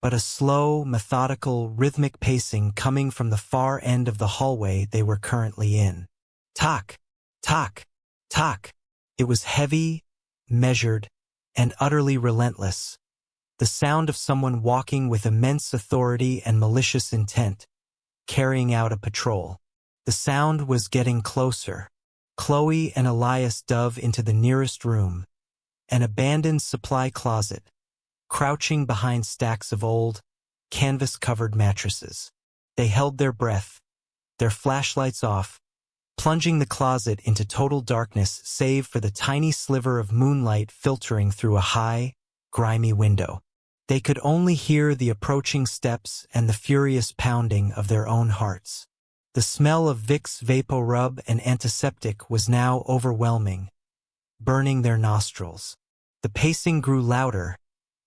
but a slow, methodical, rhythmic pacing coming from the far end of the hallway they were currently in. Tock, tock, tock. It was heavy, measured, and utterly relentless. The sound of someone walking with immense authority and malicious intent, carrying out a patrol. The sound was getting closer. Chloe and Elias dove into the nearest room, an abandoned supply closet, crouching behind stacks of old, canvas-covered mattresses. They held their breath, their flashlights off, plunging the closet into total darkness save for the tiny sliver of moonlight filtering through a high, grimy window. They could only hear the approaching steps and the furious pounding of their own hearts. The smell of Vicks VapoRub and antiseptic was now overwhelming, burning their nostrils. The pacing grew louder,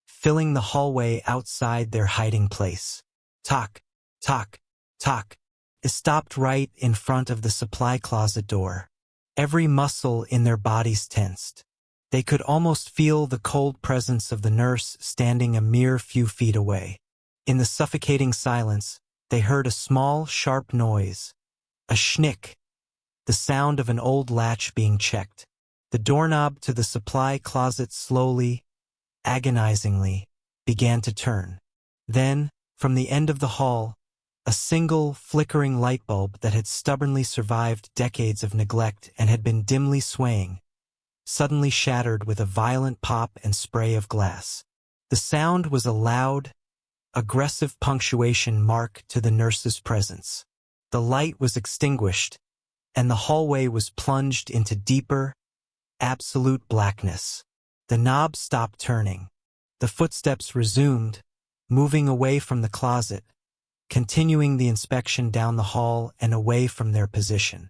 filling the hallway outside their hiding place. Tock, tock, tock. It stopped right in front of the supply closet door. Every muscle in their bodies tensed. They could almost feel the cold presence of the nurse standing a mere few feet away. In the suffocating silence, they heard a small, sharp noise. A schnick. The sound of an old latch being checked. The doorknob to the supply closet slowly, agonizingly, began to turn. Then, from the end of the hall, a single, flickering light bulb that had stubbornly survived decades of neglect and had been dimly swaying, suddenly shattered with a violent pop and spray of glass. The sound was a loud, aggressive punctuation mark to the nurse's presence. The light was extinguished, and the hallway was plunged into deeper, absolute blackness. The knob stopped turning. The footsteps resumed, moving away from the closet, continuing the inspection down the hall and away from their position.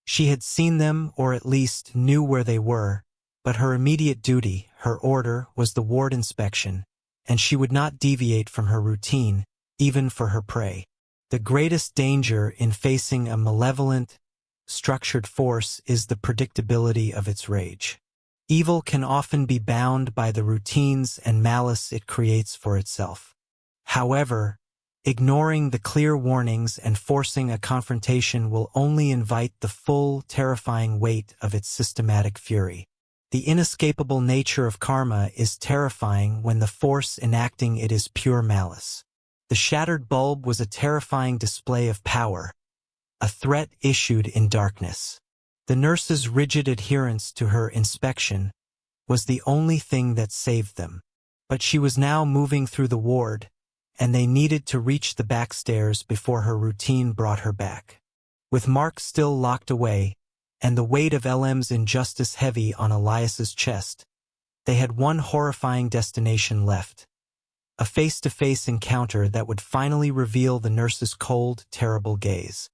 She had seen them, or at least knew where they were, but her immediate duty, her order, was the ward inspection, and she would not deviate from her routine, even for her prey. The greatest danger in facing a malevolent, structured force is the predictability of its rage. Evil can often be bound by the routines and malice it creates for itself. However, Ignoring the clear warnings and forcing a confrontation will only invite the full, terrifying weight of its systematic fury. The inescapable nature of karma is terrifying when the force enacting it is pure malice. The shattered bulb was a terrifying display of power, a threat issued in darkness. The nurse's rigid adherence to her inspection was the only thing that saved them. But she was now moving through the ward, and they needed to reach the back stairs before her routine brought her back. With Mark still locked away, and the weight of LM's injustice heavy on Elias's chest, they had one horrifying destination left. A face-to-face encounter that would finally reveal the nurse's cold, terrible gaze.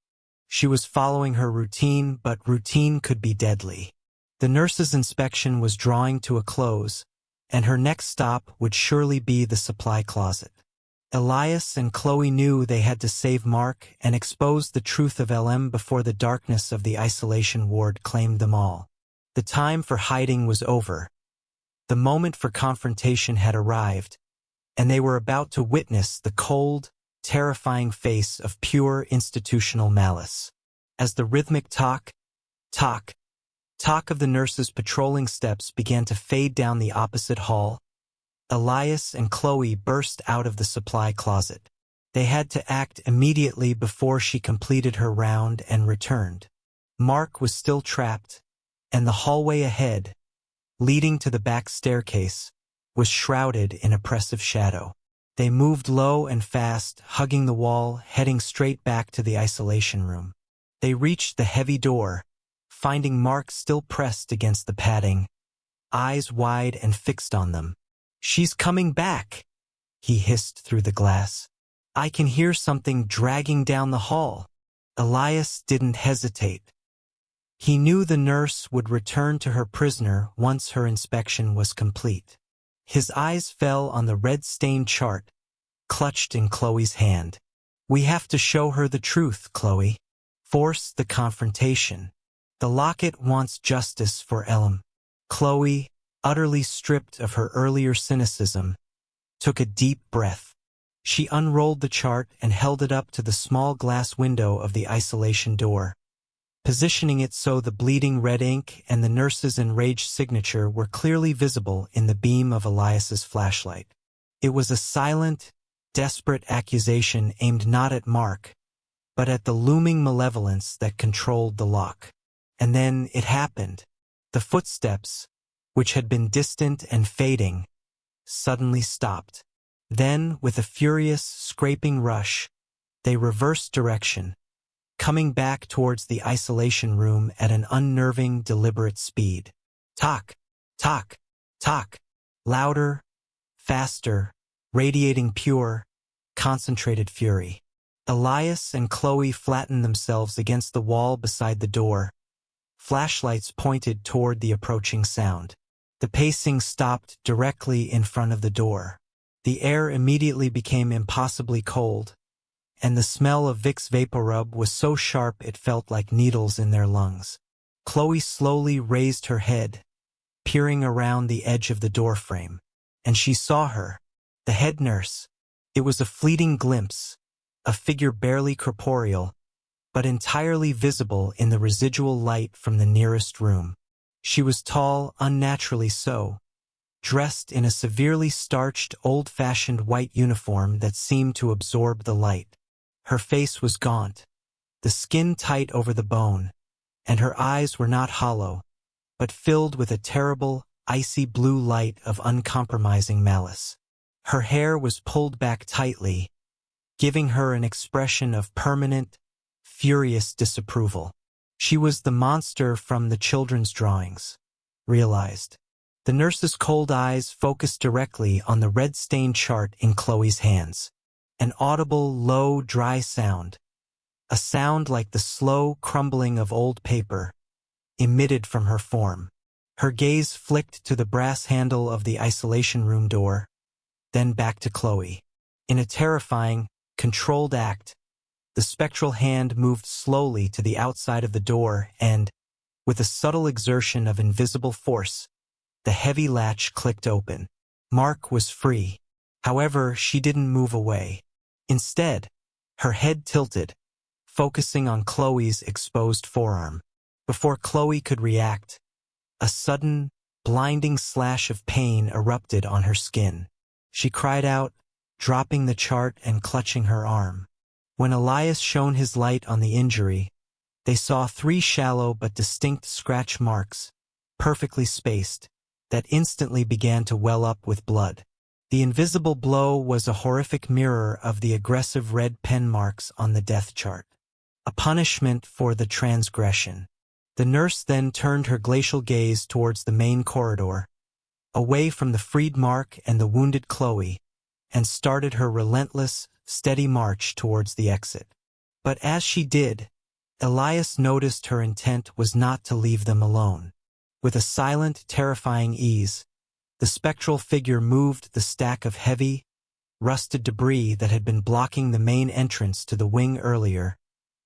She was following her routine, but routine could be deadly. The nurse's inspection was drawing to a close, and her next stop would surely be the supply closet. Elias and Chloe knew they had to save Mark and expose the truth of LM before the darkness of the isolation ward claimed them all. The time for hiding was over. The moment for confrontation had arrived, and they were about to witness the cold, terrifying face of pure institutional malice. As the rhythmic talk of the nurse's patrolling steps began to fade down the opposite hall, Elias and Chloe burst out of the supply closet. They had to act immediately before she completed her round and returned. Mark was still trapped, and the hallway ahead, leading to the back staircase, was shrouded in oppressive shadow. They moved low and fast, hugging the wall, heading straight back to the isolation room. They reached the heavy door, finding Mark still pressed against the padding, eyes wide and fixed on them. "She's coming back," he hissed through the glass. "I can hear something dragging down the hall." Elias didn't hesitate. He knew the nurse would return to her prisoner once her inspection was complete. His eyes fell on the red-stained chart, clutched in Chloe's hand. "We have to show her the truth, Chloe. Force the confrontation. The locket wants justice for Elam." Chloe, utterly stripped of her earlier cynicism, took a deep breath. She unrolled the chart and held it up to the small glass window of the isolation door, positioning it so the bleeding red ink and the nurse's enraged signature were clearly visible in the beam of Elias's flashlight. It was a silent, desperate accusation aimed not at Mark, but at the looming malevolence that controlled the lock. And then it happened. The footsteps, which had been distant and fading, suddenly stopped. Then, with a furious, scraping rush, they reversed direction, coming back towards the isolation room at an unnerving, deliberate speed. Talk, talk, talk. Louder, faster, radiating pure, concentrated fury. Elias and Chloe flattened themselves against the wall beside the door. Flashlights pointed toward the approaching sound. The pacing stopped directly in front of the door. The air immediately became impossibly cold, and the smell of Vicks VapoRub was so sharp it felt like needles in their lungs. Chloe slowly raised her head, peering around the edge of the doorframe, and she saw her, the head nurse. It was a fleeting glimpse, a figure barely corporeal, but entirely visible in the residual light from the nearest room. She was tall, unnaturally so, dressed in a severely starched, old-fashioned white uniform that seemed to absorb the light. Her face was gaunt, the skin tight over the bone, and her eyes were not hollow, but filled with a terrible, icy blue light of uncompromising malice. Her hair was pulled back tightly, giving her an expression of permanent, furious disapproval. She was the monster from the children's drawings, realized. The nurse's cold eyes focused directly on the red-stained chart in Chloe's hands. An audible, low, dry sound, a sound like the slow crumbling of old paper, emitted from her form. Her gaze flicked to the brass handle of the isolation room door, then back to Chloe. In a terrifying, controlled act, the spectral hand moved slowly to the outside of the door and, with a subtle exertion of invisible force, the heavy latch clicked open. Mark was free. However, she didn't move away. Instead, her head tilted, focusing on Chloe's exposed forearm. Before Chloe could react, a sudden, blinding slash of pain erupted on her skin. She cried out, dropping the chart and clutching her arm. When Elias shone his light on the injury, they saw 3 shallow but distinct scratch marks, perfectly spaced, that instantly began to well up with blood. The invisible blow was a horrific mirror of the aggressive red pen marks on the death chart. A punishment for the transgression. The nurse then turned her glacial gaze towards the main corridor, away from the freed Mark and the wounded Chloe, and started her relentless, steady march towards the exit. But as she did, Elias noticed her intent was not to leave them alone. With a silent, terrifying ease, the spectral figure moved the stack of heavy, rusted debris that had been blocking the main entrance to the wing earlier,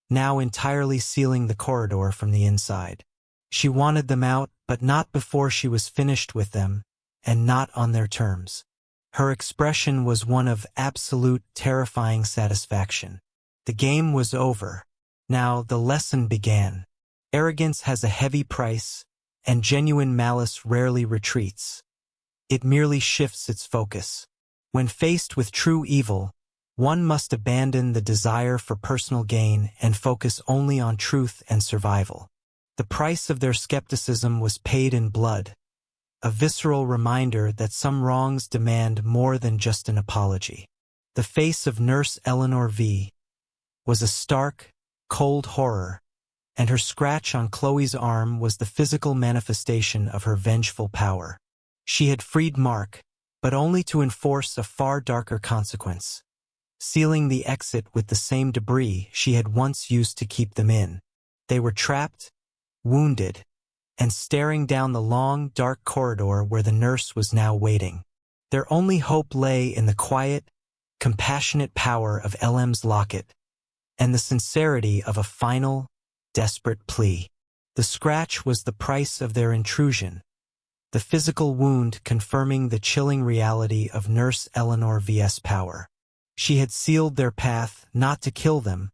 now entirely sealing the corridor from the inside. She wanted them out, but not before she was finished with them, and not on their terms. Her expression was one of absolute, terrifying satisfaction. The game was over. Now the lesson began. Arrogance has a heavy price, and genuine malice rarely retreats. It merely shifts its focus. When faced with true evil, one must abandon the desire for personal gain and focus only on truth and survival. The price of their skepticism was paid in blood, a visceral reminder that some wrongs demand more than just an apology. The face of Nurse Eleanor V. was a stark, cold horror, and her scratch on Chloe's arm was the physical manifestation of her vengeful power. She had freed Mark, but only to enforce a far darker consequence, sealing the exit with the same debris she had once used to keep them in. They were trapped, wounded, and staring down the long, dark corridor where the nurse was now waiting. Their only hope lay in the quiet, compassionate power of LM's locket, and the sincerity of a final, desperate plea. The scratch was the price of their intrusion, the physical wound confirming the chilling reality of Nurse Eleanor V's power. She had sealed their path not to kill them,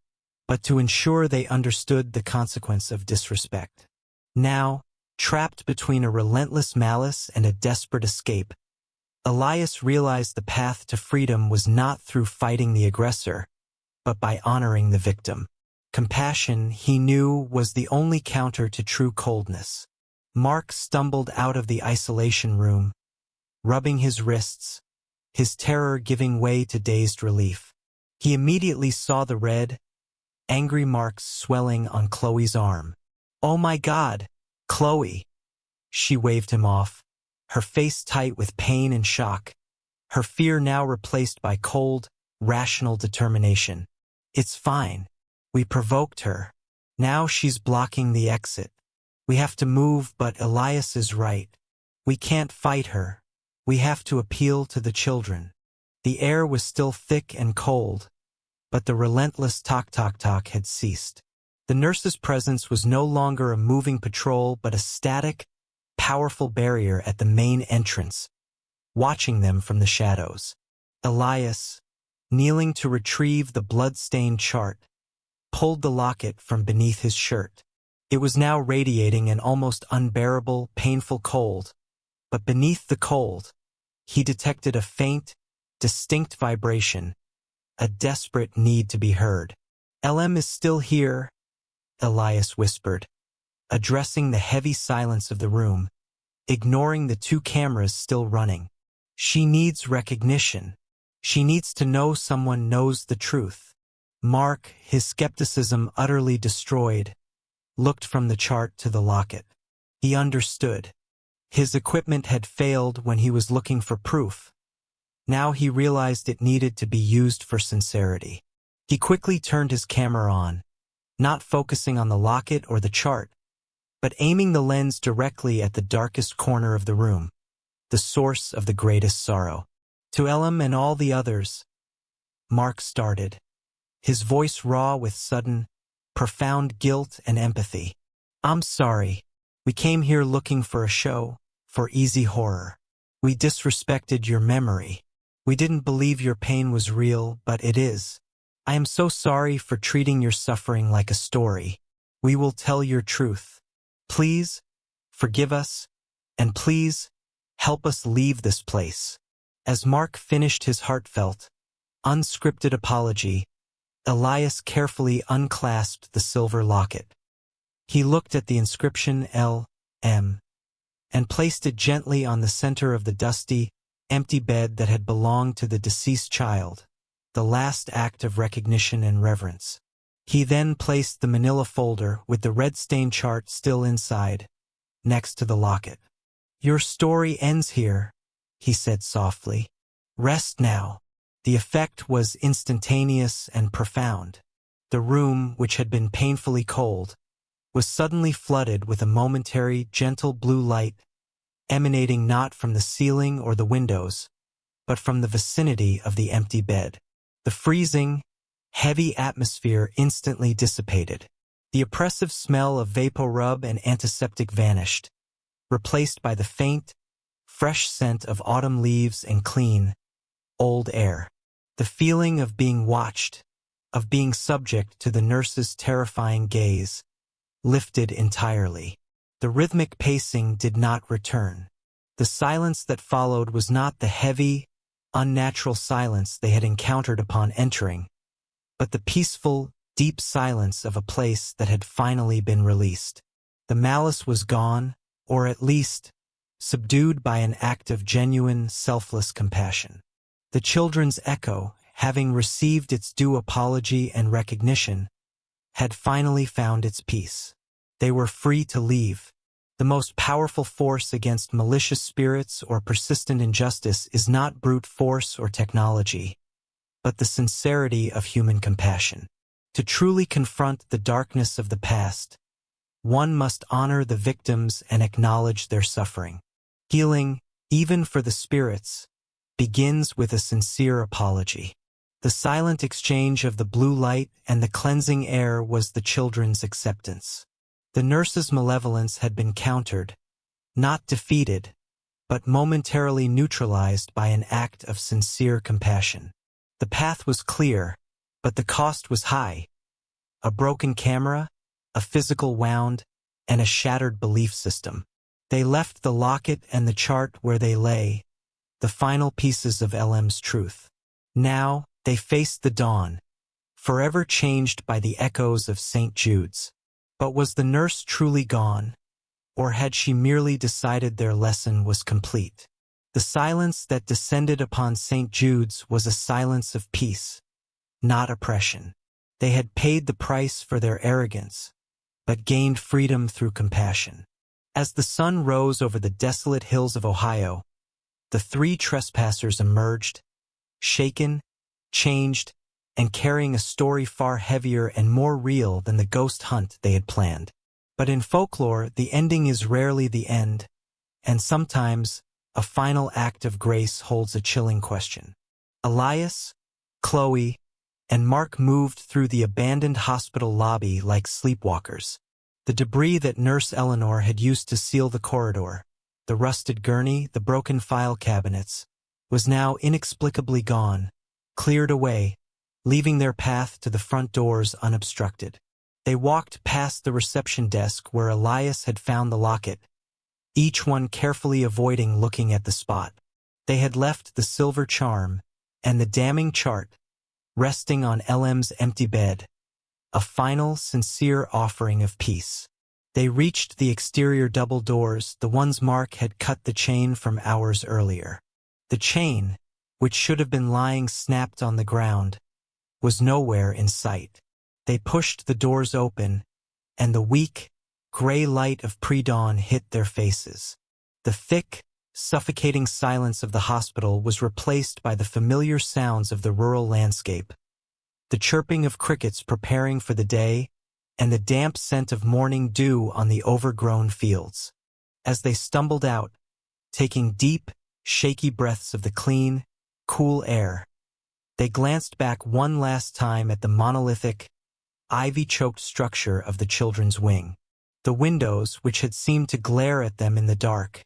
but to ensure they understood the consequence of disrespect. Now, trapped between a relentless malice and a desperate escape, Elias realized the path to freedom was not through fighting the aggressor, but by honoring the victim. Compassion, he knew, was the only counter to true coldness. Mark stumbled out of the isolation room, rubbing his wrists, his terror giving way to dazed relief. He immediately saw the red, angry marks swelling on Chloe's arm. "Oh my God, Chloe!" She waved him off, her face tight with pain and shock, her fear now replaced by cold, rational determination. "It's fine. We provoked her. Now she's blocking the exit. We have to move, but Elias is right. We can't fight her. We have to appeal to the children." The air was still thick and cold, but the relentless talk had ceased. The nurse's presence was no longer a moving patrol but a static, powerful barrier at the main entrance, watching them from the shadows. Elias, kneeling to retrieve the blood-stained chart, pulled the locket from beneath his shirt. It was now radiating an almost unbearable, painful cold, but beneath the cold, he detected a faint, distinct vibration, a desperate need to be heard. "LM is still here," Elias whispered, addressing the heavy silence of the room, ignoring the 2 cameras still running. "She needs recognition. She needs to know someone knows the truth." Mark, his skepticism utterly destroyed, looked from the chart to the locket. He understood. His equipment had failed when he was looking for proof. Now he realized it needed to be used for sincerity. He quickly turned his camera on, not focusing on the locket or the chart, but aiming the lens directly at the darkest corner of the room, the source of the greatest sorrow. "To Elam and all the others," Mark started, his voice raw with sudden, profound guilt and empathy. "I'm sorry. We came here looking for a show, for easy horror. We disrespected your memory. We didn't believe your pain was real, but it is. I am so sorry for treating your suffering like a story. We will tell your truth. Please, forgive us, and please, help us leave this place." As Mark finished his heartfelt, unscripted apology, Elias carefully unclasped the silver locket. He looked at the inscription L.M. and placed it gently on the center of the dusty, empty bed that had belonged to the deceased child, the last act of recognition and reverence. He then placed the manila folder with the red-stained chart still inside, next to the locket. "Your story ends here," he said softly. "Rest now." The effect was instantaneous and profound. The room, which had been painfully cold, was suddenly flooded with a momentary, gentle blue light, emanating not from the ceiling or the windows, but from the vicinity of the empty bed. The freezing, heavy atmosphere instantly dissipated. The oppressive smell of vapor-rub and antiseptic vanished, replaced by the faint, fresh scent of autumn leaves and clean, old air. The feeling of being watched, of being subject to the nurse's terrifying gaze, lifted entirely. The rhythmic pacing did not return. The silence that followed was not the heavy, unnatural silence they had encountered upon entering, but the peaceful, deep silence of a place that had finally been released. The malice was gone, or at least, subdued by an act of genuine, selfless compassion. The children's echo, having received its due apology and recognition, had finally found its peace. They were free to leave. The most powerful force against malicious spirits or persistent injustice is not brute force or technology, but the sincerity of human compassion. To truly confront the darkness of the past, one must honor the victims and acknowledge their suffering. Healing, even for the spirits, begins with a sincere apology. The silent exchange of the blue light and the cleansing air was the children's acceptance. The nurse's malevolence had been countered, not defeated, but momentarily neutralized by an act of sincere compassion. The path was clear, but the cost was high. A broken camera, a physical wound, and a shattered belief system. They left the locket and the chart where they lay, the final pieces of LM's truth. Now, they faced the dawn, forever changed by the echoes of St. Jude's. But was the nurse truly gone, or had she merely decided their lesson was complete? The silence that descended upon St. Jude's was a silence of peace, not oppression. They had paid the price for their arrogance, but gained freedom through compassion. As the sun rose over the desolate hills of Ohio, the three trespassers emerged, shaken, changed, and carrying a story far heavier and more real than the ghost hunt they had planned. But in folklore, the ending is rarely the end, and sometimes a final act of grace holds a chilling question. Elias, Chloe, and Mark moved through the abandoned hospital lobby like sleepwalkers. The debris that Nurse Eleanor had used to seal the corridor, the rusted gurney, the broken file cabinets, was now inexplicably gone, cleared away, leaving their path to the front doors unobstructed. They walked past the reception desk where Elias had found the locket, each one carefully avoiding looking at the spot. They had left the silver charm and the damning chart resting on LM's empty bed, a final, sincere offering of peace. They reached the exterior double doors, the ones Mark had cut the chain from hours earlier. The chain, which should have been lying snapped on the ground, was nowhere in sight. They pushed the doors open, and the weak, gray light of pre-dawn hit their faces. The thick, suffocating silence of the hospital was replaced by the familiar sounds of the rural landscape, the chirping of crickets preparing for the day, and the damp scent of morning dew on the overgrown fields. As they stumbled out, taking deep, shaky breaths of the clean, cool air, they glanced back one last time at the monolithic, ivy-choked structure of the children's wing. The windows, which had seemed to glare at them in the dark,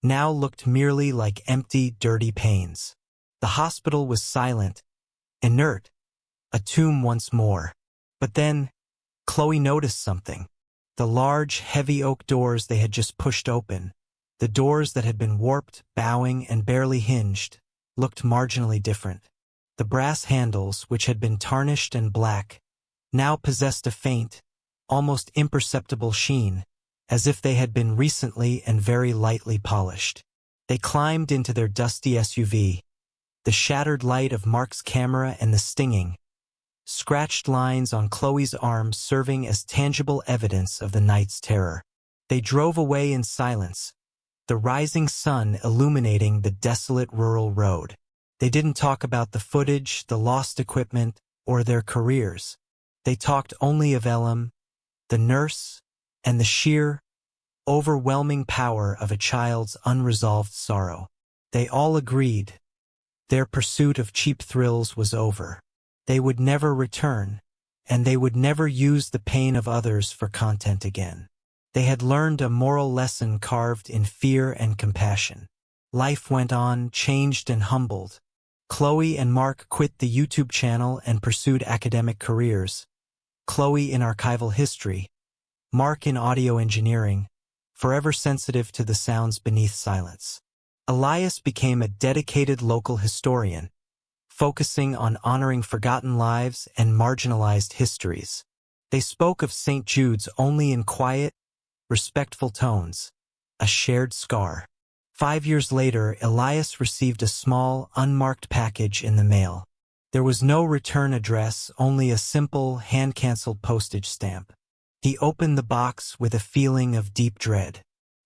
now looked merely like empty, dirty panes. The hospital was silent, inert, a tomb once more. But then, Chloe noticed something. The large, heavy oak doors they had just pushed open, the doors that had been warped, bowing, and barely hinged, looked marginally different. The brass handles, which had been tarnished and black, now possessed a faint, almost imperceptible sheen, as if they had been recently and very lightly polished. They climbed into their dusty SUV, the shattered light of Mark's camera and the stinging, scratched lines on Chloe's arms serving as tangible evidence of the night's terror. They drove away in silence, the rising sun illuminating the desolate rural road. They didn't talk about the footage, the lost equipment, or their careers. They talked only of Elam, the nurse, and the sheer, overwhelming power of a child's unresolved sorrow. They all agreed their pursuit of cheap thrills was over. They would never return, and they would never use the pain of others for content again. They had learned a moral lesson carved in fear and compassion. Life went on, changed and humbled. Chloe and Mark quit the YouTube channel and pursued academic careers. Chloe in archival history, Mark in audio engineering, forever sensitive to the sounds beneath silence. Elias became a dedicated local historian, focusing on honoring forgotten lives and marginalized histories. They spoke of St. Jude's only in quiet, respectful tones, a shared scar. 5 years later, Elias received a small, unmarked package in the mail. There was no return address, only a simple, hand-canceled postage stamp. He opened the box with a feeling of deep dread.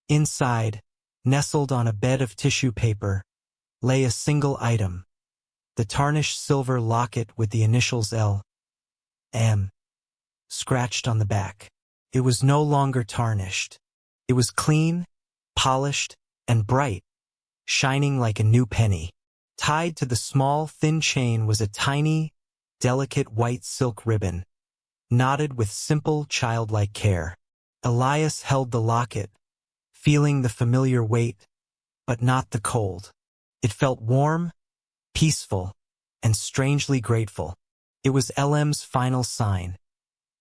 Inside, nestled on a bed of tissue paper, lay a single item, the tarnished silver locket with the initials L.M. scratched on the back. It was no longer tarnished. It was clean, polished, and bright, shining like a new penny. Tied to the small, thin chain was a tiny, delicate white silk ribbon, knotted with simple, childlike care. Elias held the locket, feeling the familiar weight, but not the cold. It felt warm, peaceful, and strangely grateful. It was LM's final sign,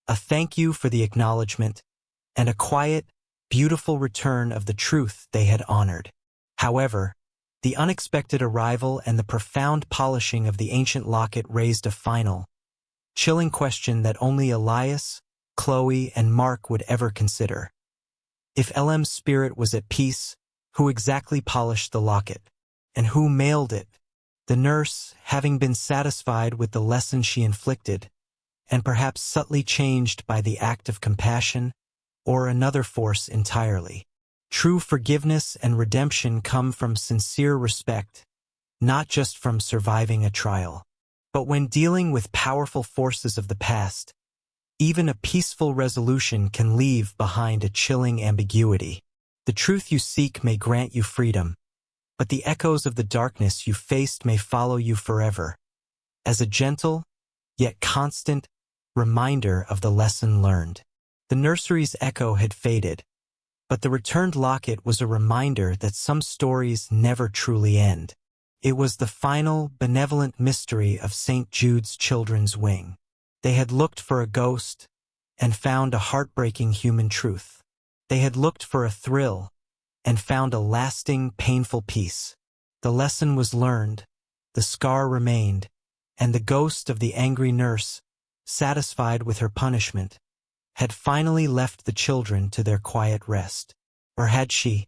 a thank you for the acknowledgement, and a quiet, beautiful return of the truth they had honored. However, the unexpected arrival and the profound polishing of the ancient locket raised a final, chilling question that only Elias, Chloe, and Mark would ever consider. If LM's spirit was at peace, who exactly polished the locket? And who mailed it? The nurse, having been satisfied with the lesson she inflicted, and perhaps subtly changed by the act of compassion, or another force entirely. True forgiveness and redemption come from sincere respect, not just from surviving a trial. But when dealing with powerful forces of the past, even a peaceful resolution can leave behind a chilling ambiguity. The truth you seek may grant you freedom, but the echoes of the darkness you faced may follow you forever, as a gentle, yet constant, reminder of the lesson learned. The nursery's echo had faded, but the returned locket was a reminder that some stories never truly end. It was the final, benevolent mystery of St. Jude's Children's Wing. They had looked for a ghost and found a heartbreaking human truth. They had looked for a thrill and found a lasting, painful peace. The lesson was learned, the scar remained, and the ghost of the angry nurse, satisfied with her punishment, had finally left the children to their quiet rest. Or had she?